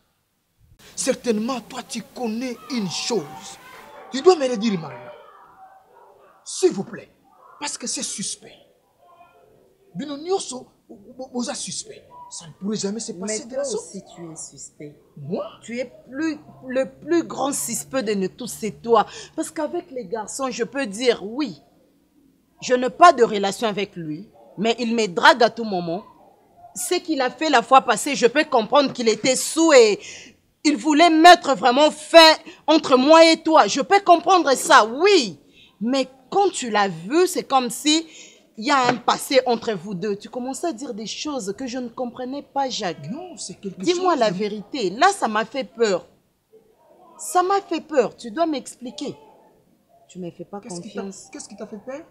Certainement, toi, tu connais une chose. Tu dois me le dire, Marina. s'il vous plaît, parce que c'est suspect. Bino nyonso, vous êtes suspect. Ça ne pourrait jamais se passer de la sorte. Mais toi aussi, tu es suspect. Moi? Tu es le plus grand suspect de nous tous, c'est toi. Parce qu'avec les garçons, je peux dire oui. Je n'ai pas de relation avec lui, mais il me drague à tout moment. Ce qu'il a fait la fois passée, je peux comprendre qu'il était sous et il voulait mettre vraiment fin entre moi et toi. Je peux comprendre ça, oui. Mais quand tu l'as vu, c'est comme si il y a un passé entre vous deux. Tu commençais à dire des choses que je ne comprenais pas, Jacques. Non, c'est quelque chose... Dis-moi la vérité. Là, ça m'a fait peur. Ça m'a fait peur. Tu dois m'expliquer. Tu ne me fais pas confiance. Qu'est-ce qui t'a fait peur?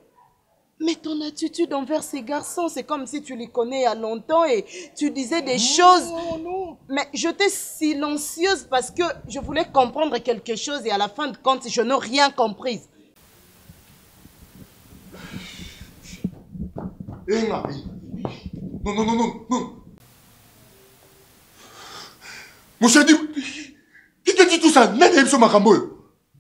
Mais ton attitude envers ces garçons, c'est comme si tu les connais il y a longtemps et tu disais des choses. Non. Mais j'étais silencieuse parce que je voulais comprendre quelque chose et à la fin de compte, je n'ai rien compris. Non. Monsieur dit, qui te dit tout ça?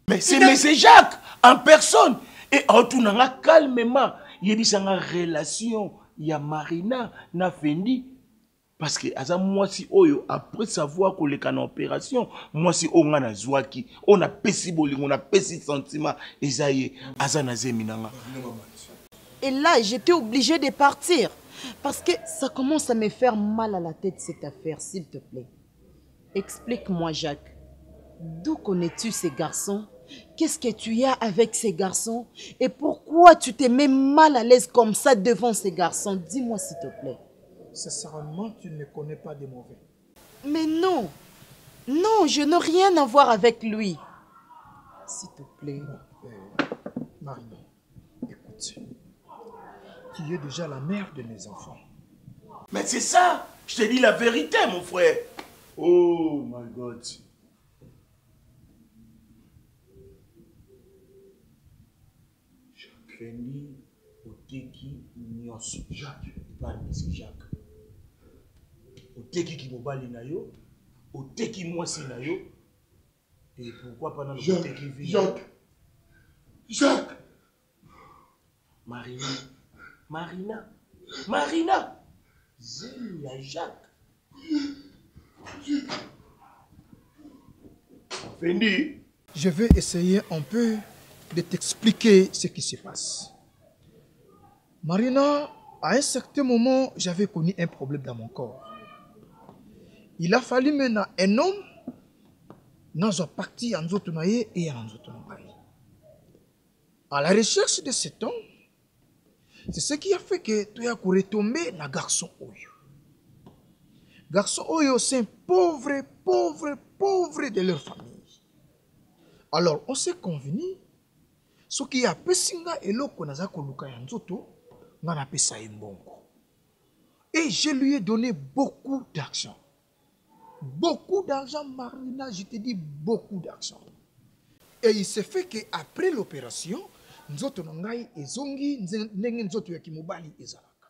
Mais c'est Jacques, en personne. Et en tout calmement, il y a une relation, il y a Marina, na Fendi. Parce que moi si après savoir qu'on est en opération, moi si on a Zouaki, on a pessi bowling, on a pessi sentiment, et ça y est, Azana Zeminanga. Et là, j'étais obligée de partir. Parce que ça commence à me faire mal à la tête, cette affaire, s'il te plaît. Explique-moi, Jacques. D'où connais-tu ces garçons? Qu'est-ce que tu as avec ces garçons? Et pourquoi tu te mets mal à l'aise comme ça devant ces garçons? Dis-moi, s'il te plaît. Sincèrement, tu ne connais pas des mauvais. Mais non. Non, je n'ai rien à voir avec lui. S'il te plaît. Marina, écoute. Tu es déjà la mère de mes enfants. Mais c'est ça. Je te dis la vérité, mon frère. Oh my God. Fendi, Oteki, Nyos, Jacques. C'est Jacques. Oteki qui mobali na yo, Oteki moi si na yo. Et pourquoi pas dans le Oteki vie? Jacques. Marina. Zélia Jacques. Fendi. Je vais essayer un peu de t'expliquer ce qui se passe. Marina, à un certain moment, j'avais connu un problème dans mon corps. Il a fallu maintenant un homme dans un parti en Zotonaye et en Zotonaye. À la recherche de cet homme, c'est ce qui a fait que tu as retombé dans garçon Oyo. Garçon Oyo, c'est un pauvre de leur famille. Alors, on s'est convenu. Ce qui a pesinga et l'oko nazako luka yanzoto, n'a pas ça imbongo. Et je lui ai donné beaucoup d'argent. Beaucoup d'argent, Marina, je te dis beaucoup d'argent. Et il s'est fait qu'après l'opération, nzoto nangai ezongi nenge nzoto yakimobali ezalaka.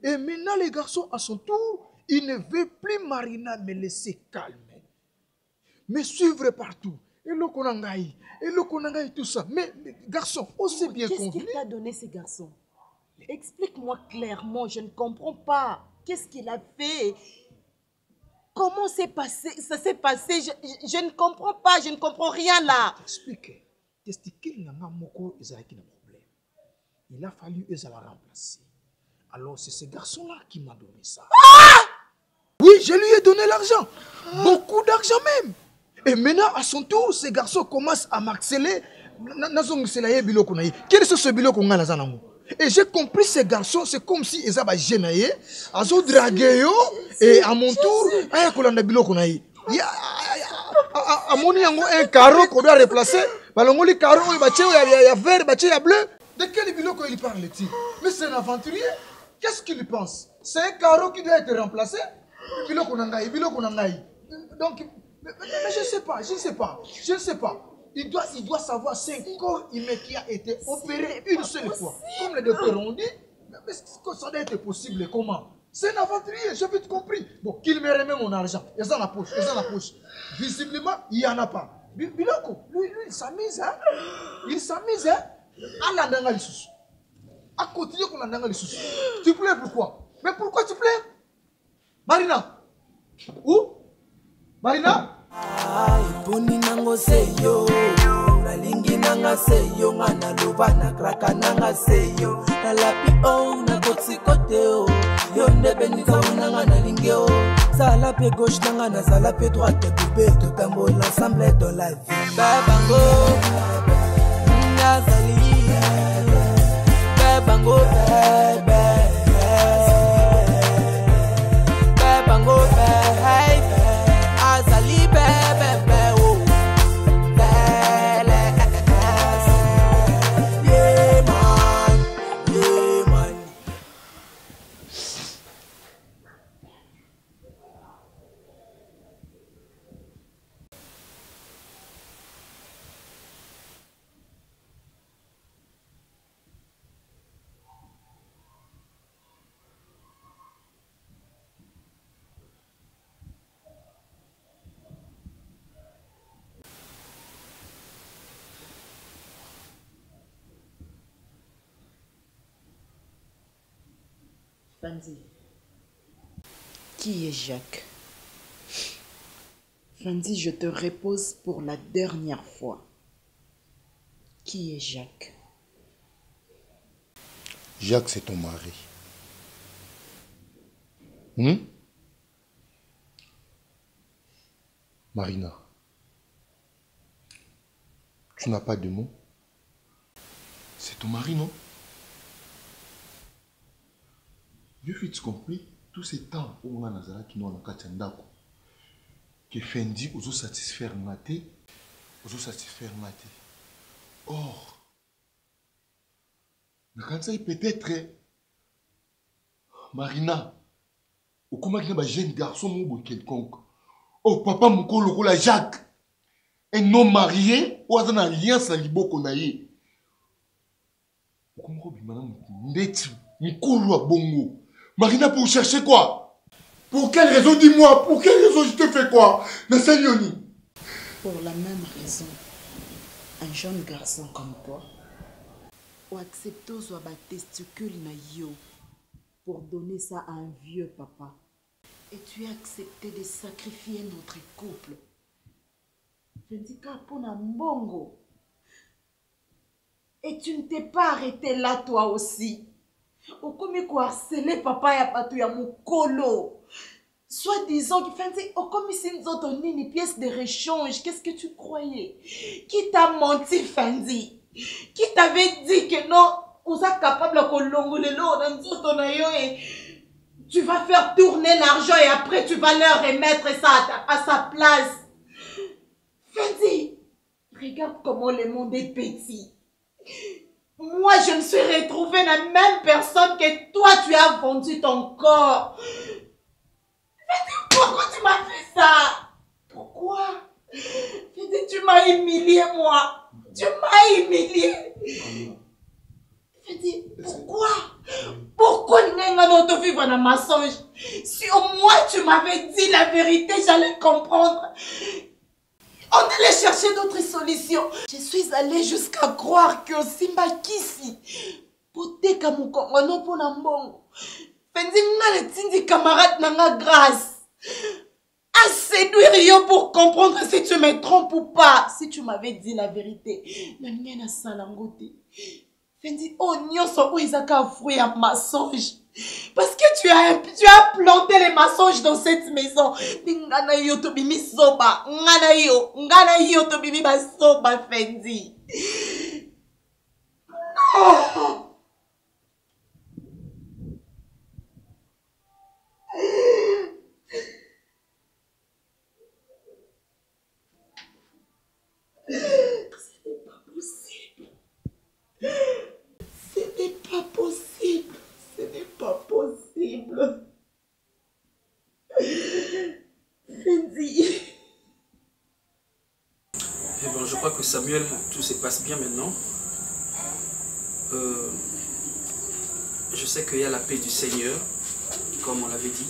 Et maintenant les garçons à son tour, ils ne veulent plus Marina me laisser calmer. Me suivre partout. Et le Konangaï, tout ça. Mais garçon, on s'est bien convenu. Qu'est-ce qu'il t'a donné ces garçons? Explique-moi clairement, je ne comprends pas. Qu'est-ce qu'il a fait? Comment ça s'est passé? Je ne comprends pas, je ne comprends rien là. Explique. Il a fallu la remplacer. Alors c'est ce garçon-là qui m'a donné ça. Ah! Oui, je lui ai donné l'argent. Beaucoup d'argent même. Et maintenant, à son tour, ces garçons commencent à m'harceler. Quel est ce biloko qu'on a là? Et j'ai compris ces garçons, c'est comme si ils avaient gêné, ils ont dragué, et à mon tour, il y a un carreau qu'on doit replacer. Il y a vert, il y a bleu. De quel biloko il parle-t-il? Mais c'est un aventurier. Qu'est-ce qu'il pense? C'est un carreau qui doit être remplacé. Donc, mais je ne sais pas. Il doit savoir, c'est un corps humain qui a été opéré une seule fois. Comme les docteurs ont dit, mais ça doit être possible comment? C'est un aventurier, j'ai vite compris. Bon, qu'il me remet mon argent. Il est dans la poche, Visiblement, il n'y en a pas. Biloko, lui, il s'amuse, hein? Alandanga les sous. À continuer qu'on a les sous. Tu pleures pourquoi? Mais pourquoi tu pleures? Marina. Où? Marina? Ipuni nango seyo. Nalingi nanga seyo. Ngana luba na kraka nanga seyo. Na lapi o na kotsi kote o. Yonde benita unanga na lingeo. Sala pe gauche nanga na sala pe droite. Coupé tout en beau l'ensemble de la vie. Babango. Nazali. Babango. Babango. Azali. Fanzi, qui est Jacques? Fanzi, je te repose pour la dernière fois. Qui est Jacques? Jacques, c'est ton mari. Marina, tu n'as pas de mots? C'est ton mari, non? Je suis compris tous ces temps où on a Nazara qui nous a Kachandako. Que Fendi oso satisfaire Maté, oso satisfaire Maté. Or, peut-être Marina, ou comment il y a un jeune garçon ou quelconque. Oh papa Moukolo la Jacques, un homme marié ou un alliance à Libo Konaye. Comment Bongo. Marina, pour chercher quoi? Pour quelle raison, dis-moi? Pour quelle raison je te fais quoi? Pour la même raison, un jeune garçon comme toi, ou accepter soit ba testicule na yo pour donner ça à un vieux papa. Et tu as accepté de sacrifier notre couple. Je dis qu'à pour un bongo. Et tu ne t'es pas arrêté là toi aussi. Au comme quoi harceler papa ya patou ya mukolo. Soit disant qu'il fait au comme si nous avons une pièce de rechange. Qu'est-ce que tu croyais? Qui t'a menti, Fendi? Qui t'avait dit que non, vous êtes capable de longuer l'eau et tu vas faire tourner l'argent et après tu vas leur remettre ça à sa place. Fendi, regarde comment le monde est petit. Moi, je me suis retrouvée la même personne que toi, tu as vendu ton corps. Fendi, pourquoi tu m'as fait ça? Pourquoi? Fendi, tu m'as humilié, moi. Tu m'as humilié. Fendi, pourquoi? Pourquoi nous te vivre un mensonge? Si au moins tu m'avais dit la vérité, j'allais comprendre. On allait chercher d'autres solutions. Je suis allée jusqu'à croire que Simba Kisi, poté comme on pour l'ambon. Fendi n'a le tindi camarade n'a grâce. À séduire yo pour comprendre si tu me trompes ou pas. Si tu m'avais dit la vérité, n'a na salangote. Fendi oh nyonso où ils a fruit à mensonge. Parce que tu as planté les mensonges dans cette maison. Ngana yo to bimi soba. Ngana yo to bimi ba soba, Fendi. Non. Ce n'est pas possible. Ce n'est pas possible. Ce n'est pas possible. Fendi. Et bon, je crois que Samuel, tout se passe bien maintenant. Je sais qu'il y a la paix du Seigneur, comme on l'avait dit.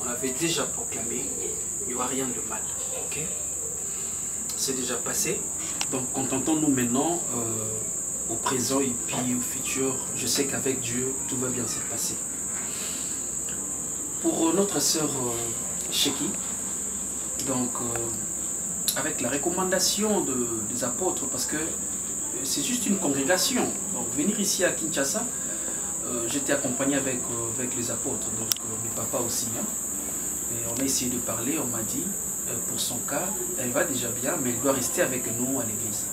On l'avait déjà proclamé. Il n'y aura rien de mal. Ok? C'est déjà passé. Donc contentons-nous maintenant au présent et puis au futur. Je sais qu'avec Dieu, tout va bien se passer. Pour notre sœur Cheki, donc avec la recommandation des apôtres, parce que c'est juste une congrégation. Donc venir ici à Kinshasa, j'étais accompagné avec les apôtres, donc mes papas aussi. Hein. Et on a essayé de parler, on m'a dit, pour son cas, elle va déjà bien, mais elle doit rester avec nous à l'église.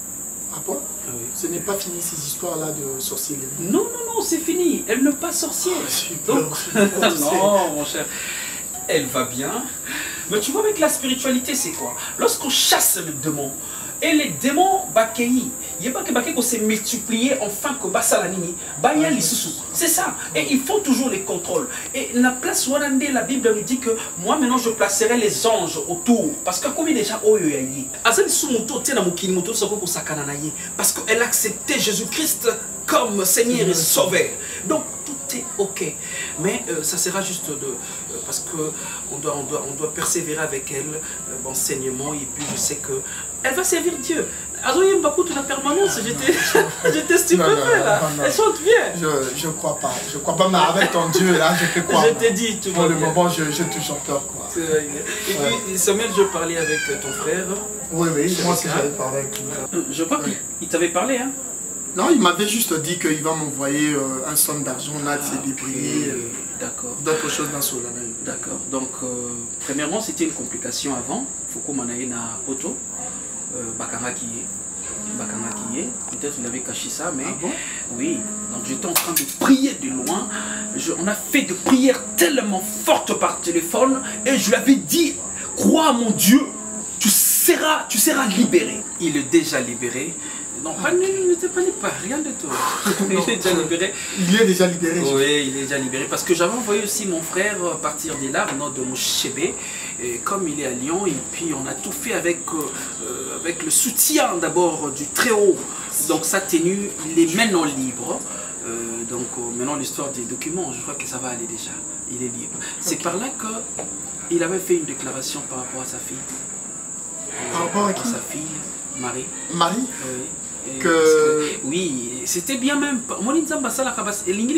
Ah bon? Oui. Ce n'est pas fini ces histoires-là de sorcellerie? Non, non, non, c'est fini. Elle n'est pas sorcière. Donc, non, mon cher. Elle va bien. Mais tu vois, avec la spiritualité, c'est quoi? Lorsqu'on chasse les démons, et les démons, il n'y a pas que s'est multiplié enfin que Basalanini, c'est ça. Et ils font toujours les contrôles. Et la place Wadande, la Bible nous dit que moi maintenant je placerai les anges autour. Parce que comme il est déjà parce qu'elle a accepté Jésus-Christ comme Seigneur et Sauveur. Donc tout est ok. Mais ça sera juste parce qu'on doit persévérer avec elle, l'enseignement, et puis je sais que elle va servir Dieu. Azoye Mbakou, tu la permanence, j'étais stupéfait là. Elle chante bien. Je crois pas. Je crois pas, mais avec ton Dieu là, je peux croire. Je t'ai dit, tu vois. Pour le moment, je toujours peur quoi. Et puis, Samuel, je parlais avec ton frère. Oui, moi aussi j'avais parlé avec lui. Je crois qu'il t'avait parlé, hein? Non, il m'avait juste dit qu'il va m'envoyer un somme d'argent là, de ses débris. D'accord. D'autres choses dans ce là. D'accord. Donc, premièrement, c'était une complication avant. Foucault Manaï na Poto. Bakanga qui est. Peut-être qu'il avait caché ça, mais oui. Donc j'étais en train de prier de loin. On a fait de prières tellement fortes par téléphone et je lui avais dit, crois à mon Dieu, tu seras libéré. Il est déjà libéré. Non, il n'était pas rien de tout. Il est déjà libéré. Il est déjà libéré. Oui, il est déjà libéré. Parce que j'avais envoyé aussi mon frère partir de là, de Mouchébé. Et comme il est à Lyon, et puis on a tout fait avec le soutien d'abord du Très-Haut. Donc sa tenue, il est maintenant libre. Donc maintenant l'histoire des documents, je crois que ça va aller déjà. Il est libre. C'est par là qu'il avait fait une déclaration par rapport à sa fille. Par rapport à qui? Sa fille, Marie. Marie? Oui. Que... Oui, c'était bien même.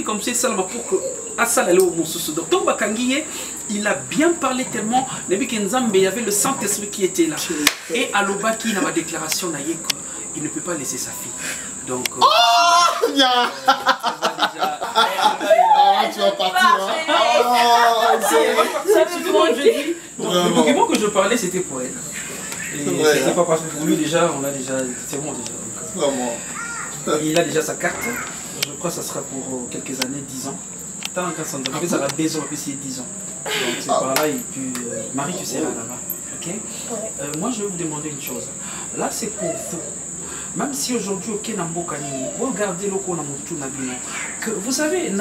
Comme c'est ça pour que donc il a bien parlé tellement. Il y avait le Saint-Esprit qui était là. Et à l'Obaki, il a ma déclaration qu'il ne peut pas laisser sa fille. Donc, oh bien. Tu vas partir. Le document que je parlais, c'était pour elle. C'était pas parce que pour lui déjà, on a déjà. C'est bon déjà. Il a déjà sa carte. Je crois que ça sera pour quelques années, 10 ans. Tant qu'à s'en donner, ça va 2 ans, puis c'est 10 ans. Donc c'est par là, et puis Marie, tu seras là-bas. Ok? Moi, je vais vous demander une chose. Là, c'est pour vous. Même si aujourd'hui, au Kenambo Kanini, vous regardez le que vous savez, il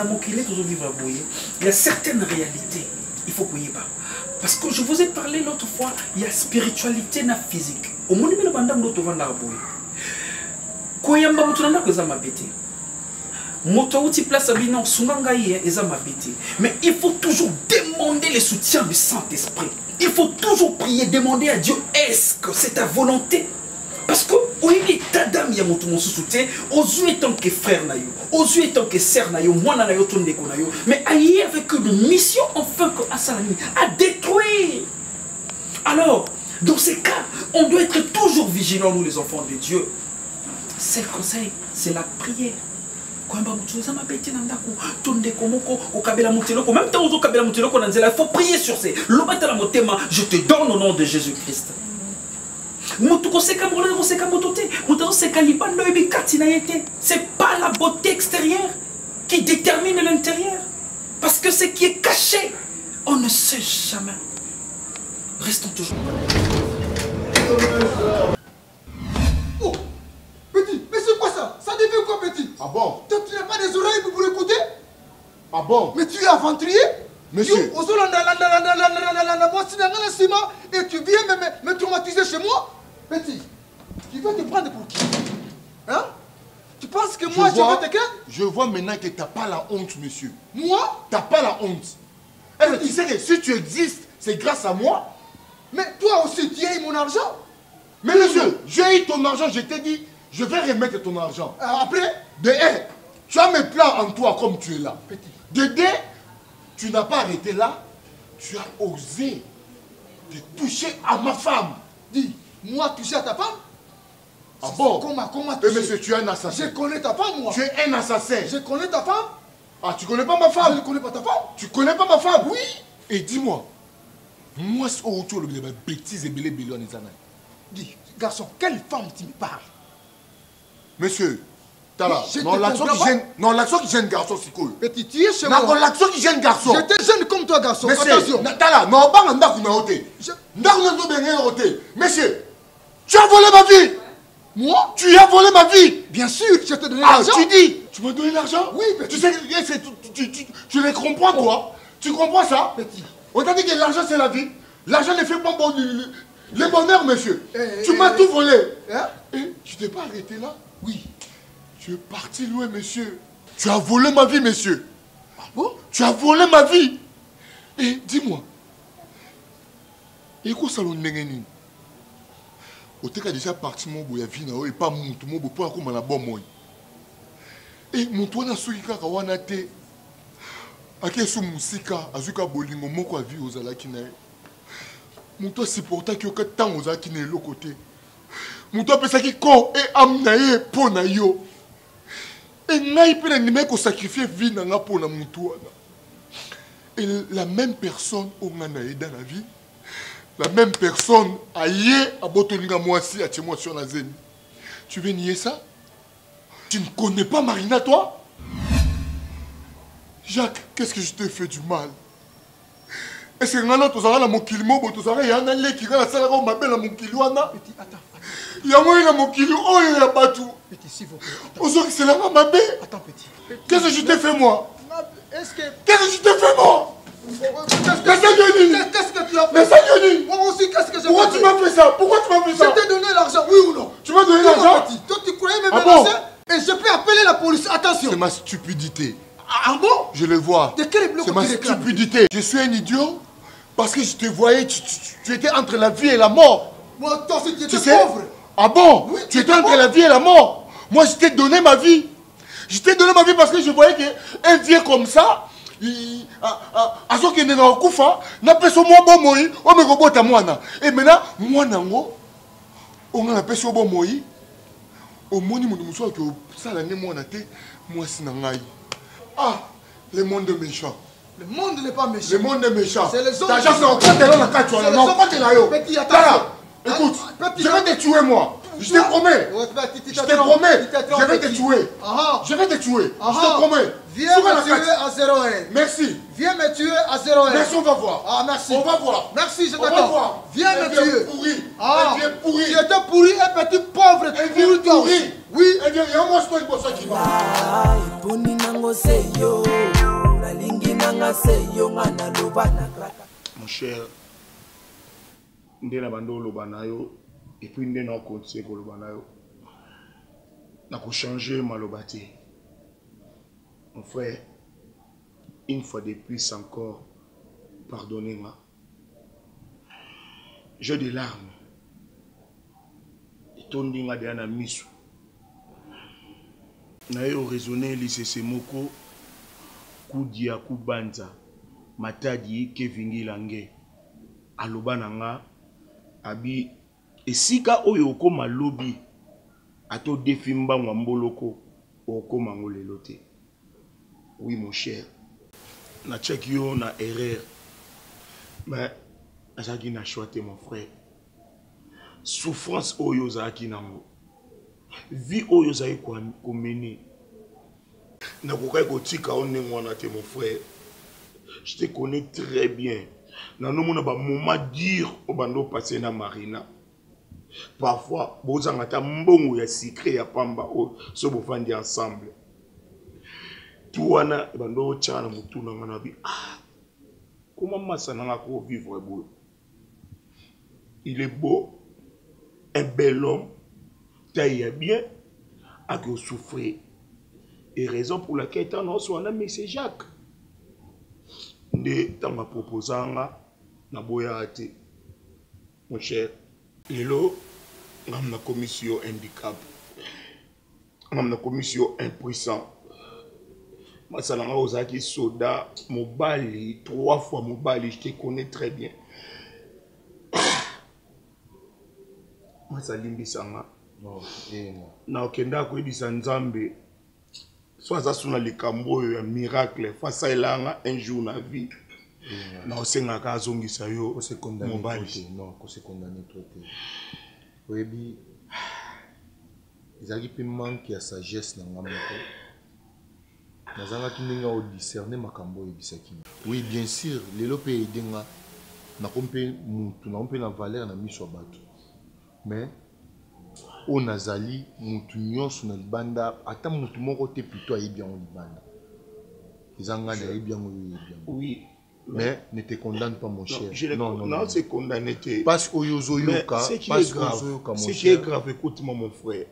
y a certaines réalités, il faut qu'on y va. Parce que je vous ai parlé l'autre fois, il y a spiritualité na physique. Au monde de bandam l'autre vanda raboué. Koyamba mutunanda ko za mabete. Moto uti place abino sunganga ye eza mabete. Mais il faut toujours demander le soutien du Saint-Esprit. Il faut toujours prier, demander à Dieu, est-ce que c'est ta volonté? Parce que oui, tadam ya moto mosusute, aux yeux tant que frère na yo, aux yeux tant que sœur na yo, moi na yo tonde ko na yo, mais aïe avec une mission enfin que Asalani à détruire. Alors, dans ces cas, on doit être toujours vigilants, nous les enfants de Dieu. C'est le conseil, c'est la prière. Il faut prier sur ces. Je te donne au nom de Jésus-Christ. C'est pas la beauté extérieure qui détermine l'intérieur. Parce que ce qui est caché, on ne sait jamais. Restons toujours. Oh, petit, mais c'est quoi ça? Ça devient quoi, petit? Ah bon? Toi, tu n'as pas des oreilles pour écouter? Ah bon? Mais tu es aventurier? Monsieur. Et tu viens me traumatiser chez moi? Petit, tu vas te prendre pour qui? Hein? Tu penses que moi, je vais te faire? Je vois maintenant que tu n'as pas la honte, monsieur. Moi? Tu n'as pas la honte. Eh, mais tu sais que si tu existes, c'est grâce à moi. Mais toi aussi, tu as eu mon argent. Mais monsieur, j'ai eu ton argent, je t'ai dit, je vais remettre ton argent. Après, De 1, tu as mes plans en toi comme tu es là. De 2, tu n'as pas arrêté là. Tu as osé de toucher à ma femme. Dis, moi toucher à ta femme? Ah bon? Comment toucher? Monsieur, tu es un assassin. Je connais ta femme, moi. Tu es un assassin. Je connais ta femme. Ah, tu connais pas ma femme? Je ne connais pas ta femme. Tu connais pas ma femme? Oui. Et dis-moi, moi, c'est autour de la bêtise et belé belé en Izana. Dis, garçon, quelle femme tu me parles? Monsieur, Tala, non, l'action qui gêne garçon, c'est quoi? Petit, tu es chez moi. Non, l'action qui gêne garçon. J'étais jeune comme toi, garçon. Monsieur, attention. Tala, non, pas un ndaku na hoté. Monsieur, tu as volé ma vie. Moi? Tu as volé ma vie. Bien sûr, je t'ai donné l'argent. Tu dis, tu m'as donné l'argent? Oui, petit. Tu sais, tu les comprends, toi? Tu comprends ça? Petit. On t'a dit que l'argent, c'est la vie. L'argent ne fait pas bon le bonheur, monsieur. Tu m'as tout volé. Et tu t'es pas arrêté là? Oui. Tu es parti loin, monsieur. Tu as volé ma vie, monsieur. Ah bon? Tu as volé ma vie. Et dis-moi, et quoi ça l'on n'est au cas déjà parti mon boya vie na et pas mon tout mon beau pour comme la bonne moi. Et mon toi na souki kaka wana te. Ake sou musika azuka bolingo moko a vie aux alaki na. Mon toi supporta ki oka tant aux alaki na l'autre côté. Mon toi pesa ki ko et amna ye po na yo. Et ngai pe na nime ko sacrifier vie na nga po na mon toi. Et la même personne au ngana dans la vie. La même personne a yé à Botoninga moi aussi à Timo sur la zone. Tu veux nier ça? Tu ne connais pas Marina, toi? Jacques, qu'est-ce que je t'ai fait du mal? Est-ce que nous avons mon kilimo, tu as un allé qui a la salle de ma belle à mon kilouana? Petit, attends. Il y a moi mon kilou, oh il y a pas tout. Petit, s'il vous plaît. Aujourd'hui, c'est là ma belle. Attends, petit. Qu'est-ce que je t'ai fait, moi? Est-ce que. Qu'est-ce que je t'ai fait, moi? Qu'est-ce que tu as fait? Mais ça, Yoni! Moi aussi, qu'est-ce que j'ai fait? Pourquoi tu m'as fait ça? Pourquoi tu m'as fait ça? Je t'ai donné l'argent, oui ou non? Tu m'as donné l'argent? Toi, tu croyais me menacer? Et je peux appeler la police, attention! C'est ma stupidité. Ah bon? Je le vois. De quel bloc c'est ma stupidité. Je suis un idiot parce que je te voyais, tu étais entre la vie et la mort. Moi, toi aussi, tu étais pauvre. Ah bon? Oui, tu étais entre la vie et la mort. Moi, je t'ai donné ma vie. Je t'ai donné ma vie parce que je voyais qu'un vieux comme ça, et maintenant, on a appelé ça moi. Au monde, ah, le monde est méchant. Le monde n'est pas méchant. Le monde est méchant. C'est les autres. Petit, attends. Écoute, je vais te tuer, moi. Je te promets. Je te promets. Je vais te tuer. Je vais te tuer. Je te promets. Viens me tuer à 0,1. Merci. Viens me tuer à 0,1. Merci, on va voir. Ah, merci. On va voir. Merci, je On va t'attends. voir. Viens me tuer. Pourri. Ah, viens pourri. Tu étais pourri, un petit pauvre. Un vieux pourri. Oui. Eh bien, il y a moi, je peux ça qui va. Mon cher, ndena bando lobanayo et puis ndena continue ko lobanayo. Na ko changer malobati. Mon frère, une fois de plus encore, pardonnez-moi. J'ai des larmes. Et ton dinga de ana misu. Na yo raisonner lycée moko kudia kubanza matadi kevingi lange aloba nanga abi esika oyo okoma lobi ato defimba ngwamboloko okoma ngolelo te. Oui mon cher, na check yo na erreur mais azaki na choix mon frère. Souffrance oyo zaki nango vie oyo zaki komene na kokai kotika onengwana te mon frère. Je te connais très bien. Dans nos moments durs au bando passé na Marina. Parfois, bozanga ta mbongo ya secret ya pamba o so bofandi ensemble. Tuana bando chana mutuna ngana bi ah. Comment masana ko vivre beau. Il est beau, un bel homme, taille bien, a que souffrir. Et raison pour laquelle tu as soit mais c'est Jacques. Nde tanga proposanga na boya ate. Mon cher, lelo ngam na commission handicap. la commission impuissant. Masalanga Ozaki Soda, Mobali, 3 fois Mobali, je te connais très bien. Masalimbi Sanga. Na okenda ko ebisa Nzambe. Soit ça suna likambo un miracle face à elanga un jour na vie. Na osenga ka zongisa yo se condamner Mobali. Non, ko se condamner trop. Oyebi ezali pe manque ya sagesse na ngamoko. Nazanga kinenga o discerner makambo ebisaki. Oui, bien sûr, lelo pe edenga na kompe mutu na kompe na valeur na miso bato. Mais o nazali mutu nyonso na libanda ata mutu moko te plutôt ayebi yango libanda. Ezanga na yebi yango yebi. Oui. Mais ne te condamne pas mon cher. Non, c'est condamné. Parce que Yozoyoka, ce qui est grave, écoute-moi mon frère.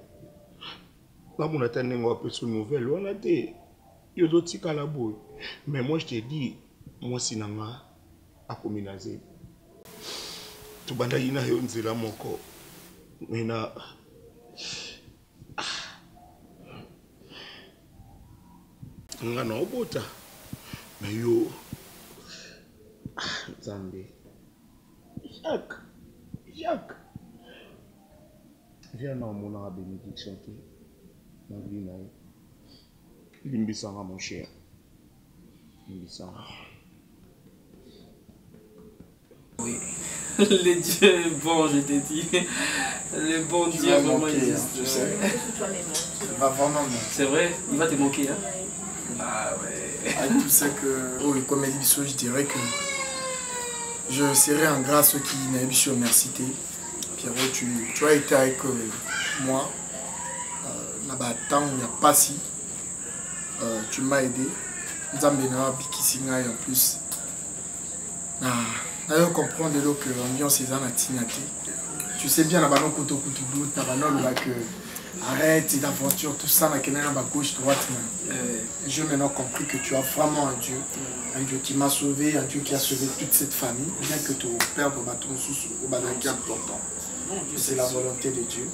Là, on attend une personne nouvelle, on a dit, Yozo tika la boue. Mais moi, je te dis, moi, si nanga a communazé. Tu banda yina yonzela moko. Mena. Nga na obota. Mais yo. Zambé. Jacques. Viens dans mon bénédiction. Ma vie, Limbisanga, mon cher. Limbisanga. Oui. Les dieux, bon, je t'ai dit. Le bon Dieu vraiment existe. Tu sais. Va vraiment. C'est vrai, il va te manquer. Hein? Ah ouais. Avec tout ça que. Oui, comme elle dit, je dirais que. Je serai en grâce qui n'a pas sur université. Pierrot, tu as été avec moi. Là-bas, tant il n'y a pas si. Tu m'as aidé. Nous avons bien en plus. Je comprends de l'eau que l'ambiance est en Atinate. Tu sais bien, là-bas, arrête d'aventure, tout ça, là, gauche, droite. J'ai maintenant compris que tu as vraiment un Dieu qui m'a sauvé, un Dieu qui a sauvé toute cette famille, bien que ton père de ton sous au Badagam longtemps. C'est la volonté de Dieu.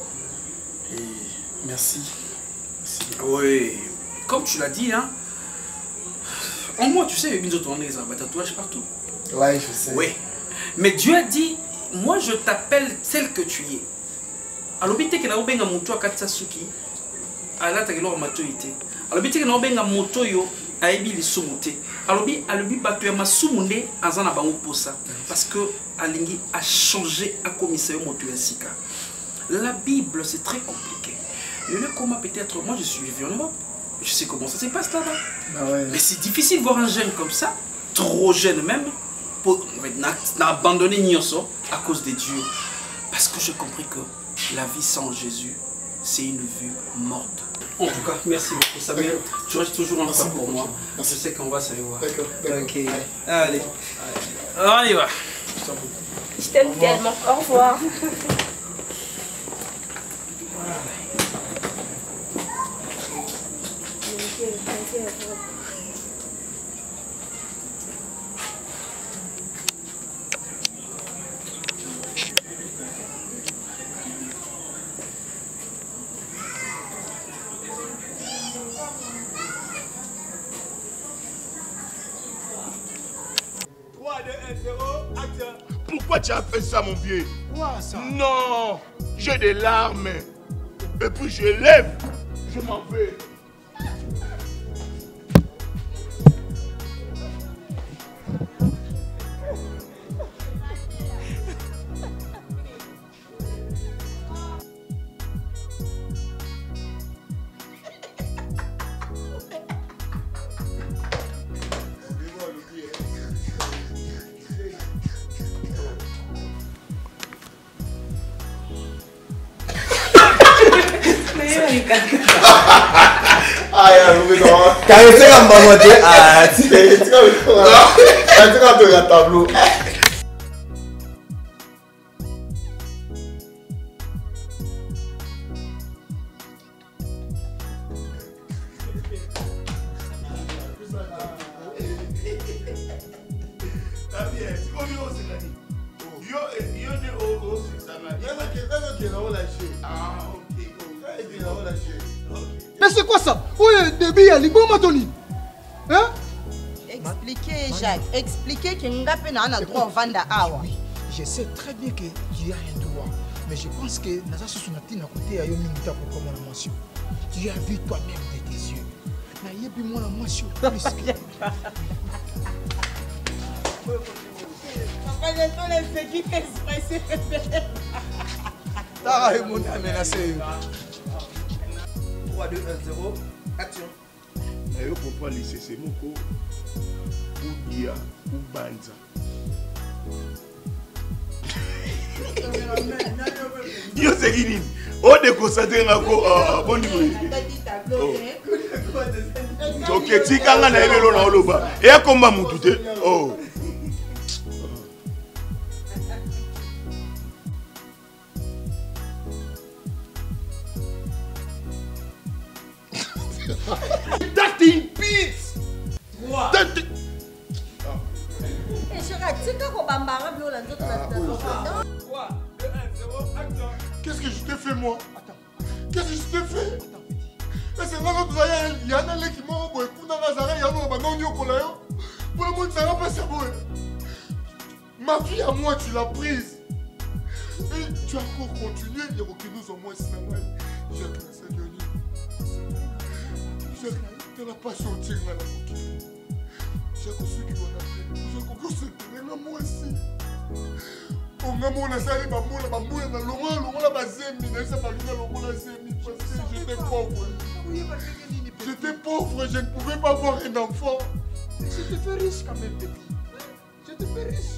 Et merci. Oui, comme tu l'as dit, hein. En moi, tu sais, il y a des tatouages partout. Ouais, je sais. Oui. Mais Dieu a dit, moi je t'appelle celle que tu es. Alors, tu sais que tu as moto à Katsasuki. Alors, tu as matoïté. Alors, tu sais que tu as moto à Ebi les soumouté. Alors, tu as ma soumouné à Zanabango pour ça. Parce que Alingi a changé à commissaire moto à Sika. La Bible, c'est très compliqué. Le comment peut-être, moi je suis venu en Europe. Je sais comment ça se passe là-bas. Bah ouais. Mais c'est difficile de voir un jeune comme ça, trop jeune même, pour abandonner Nyoso à cause de Dieu. Parce que j'ai compris que la vie sans Jésus, c'est une vue morte. En tout cas, merci beaucoup Samuel. Tu restes toujours en face pour moi. Je sais qu'on va se revoir. D'accord. Ok. Allez. On y va. Je t'aime tellement. Au revoir. Pourquoi tu as fait ça, mon vieux? Quoi ça? Non, j'ai des larmes. Et puis je lève, je m'en vais. Caressez la maman. Ah, tu vas te tableau. Mais c'est quoi ça? Oui, débit, il y a Tony. Hein? Expliquez, Jacques. Expliquez que nous avons droit au vendre à oui, je sais très bien que tu as un droit. Mais je pense que nous avons sur notre côté à Yominita pour comment la mention. Tu as vu toi-même de tes yeux. N'a pas moi la mention plus que. Papa, j'ai fait les équipes expressées. T'as eu mon menacé. 3, 2, 1, 0, action. Je comprends les CC Moko, ou Dia, ou Banza. Yo c'est qui? On est concentré à bon niveau. Ok, si quand on a eu le long là-bas, et à combat mon tout est. Oh. That's in peace. Quoi? Et je rate quand on bambara bleu là d'autres là. Quoi? 2, 1, 0, action. Qu'est-ce que je t'ai fait moi? Qu'est-ce que je t'ai fait? Mais c'est là que il y a un mec qui m'a envoyé pour dans Nazaré, il y a un homme qui m'a pour le monde, ça va pas c'est beau. Ma vie à moi, tu l'as prise. Et tu as encore continué, il y a aucun nous au moins c'est normal. J'ai classé de lui. Tu n'as pas sorti là la coquille. J'ai conçu qu'il en a fait. J'ai compris ce que c'est moi aussi. On a mon asali, ma moule, na longa la bazemi, na ça pas lui longa la zemi parce que j'étais pauvre. J'étais pauvre, je ne pouvais pas avoir un enfant. Je te fais riche quand même, bébé. Je te fais riche.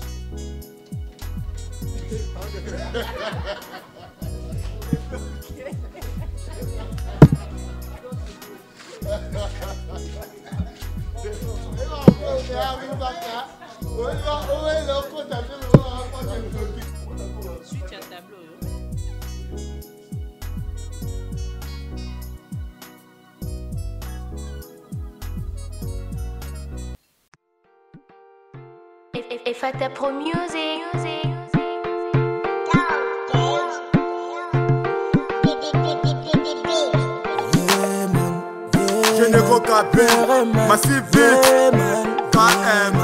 If I tap pro music. Généraux capé, massif vite, KM.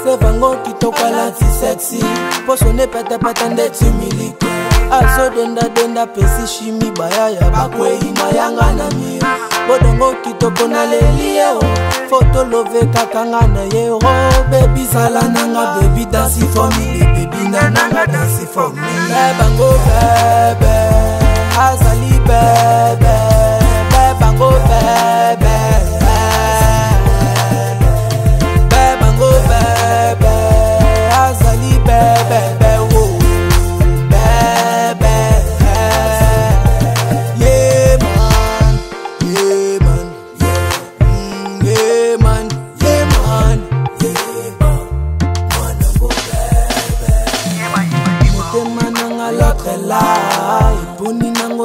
C'est Vango qui toka la ti sexy. Posone pete pete ndeti miliki. Aso denda pesi shimi bayaya bakwe imayanga na mi. Bodongo ki toko na leli yo. Photo love kakanga na yero. Baby sala nanga baby dance for me. Baby nanga dance for me. Bango bebe, azali bebe, bango bebe.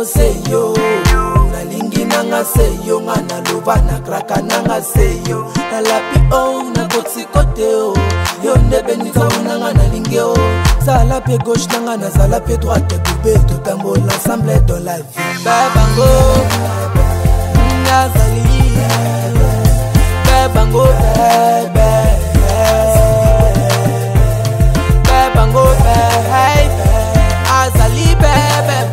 Seyo nalingi nanga seyo ngana luba na kraka nanga seyo na lapi o na kotsi kote o yo ndebe nikaunanga nalingi o sala pe gauche nanga na sala pe droite bébé tout tambour l'ensemble de la vie babango nazali babango bebe babango bebe azali bebe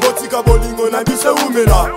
Botika bolingo na biso umela.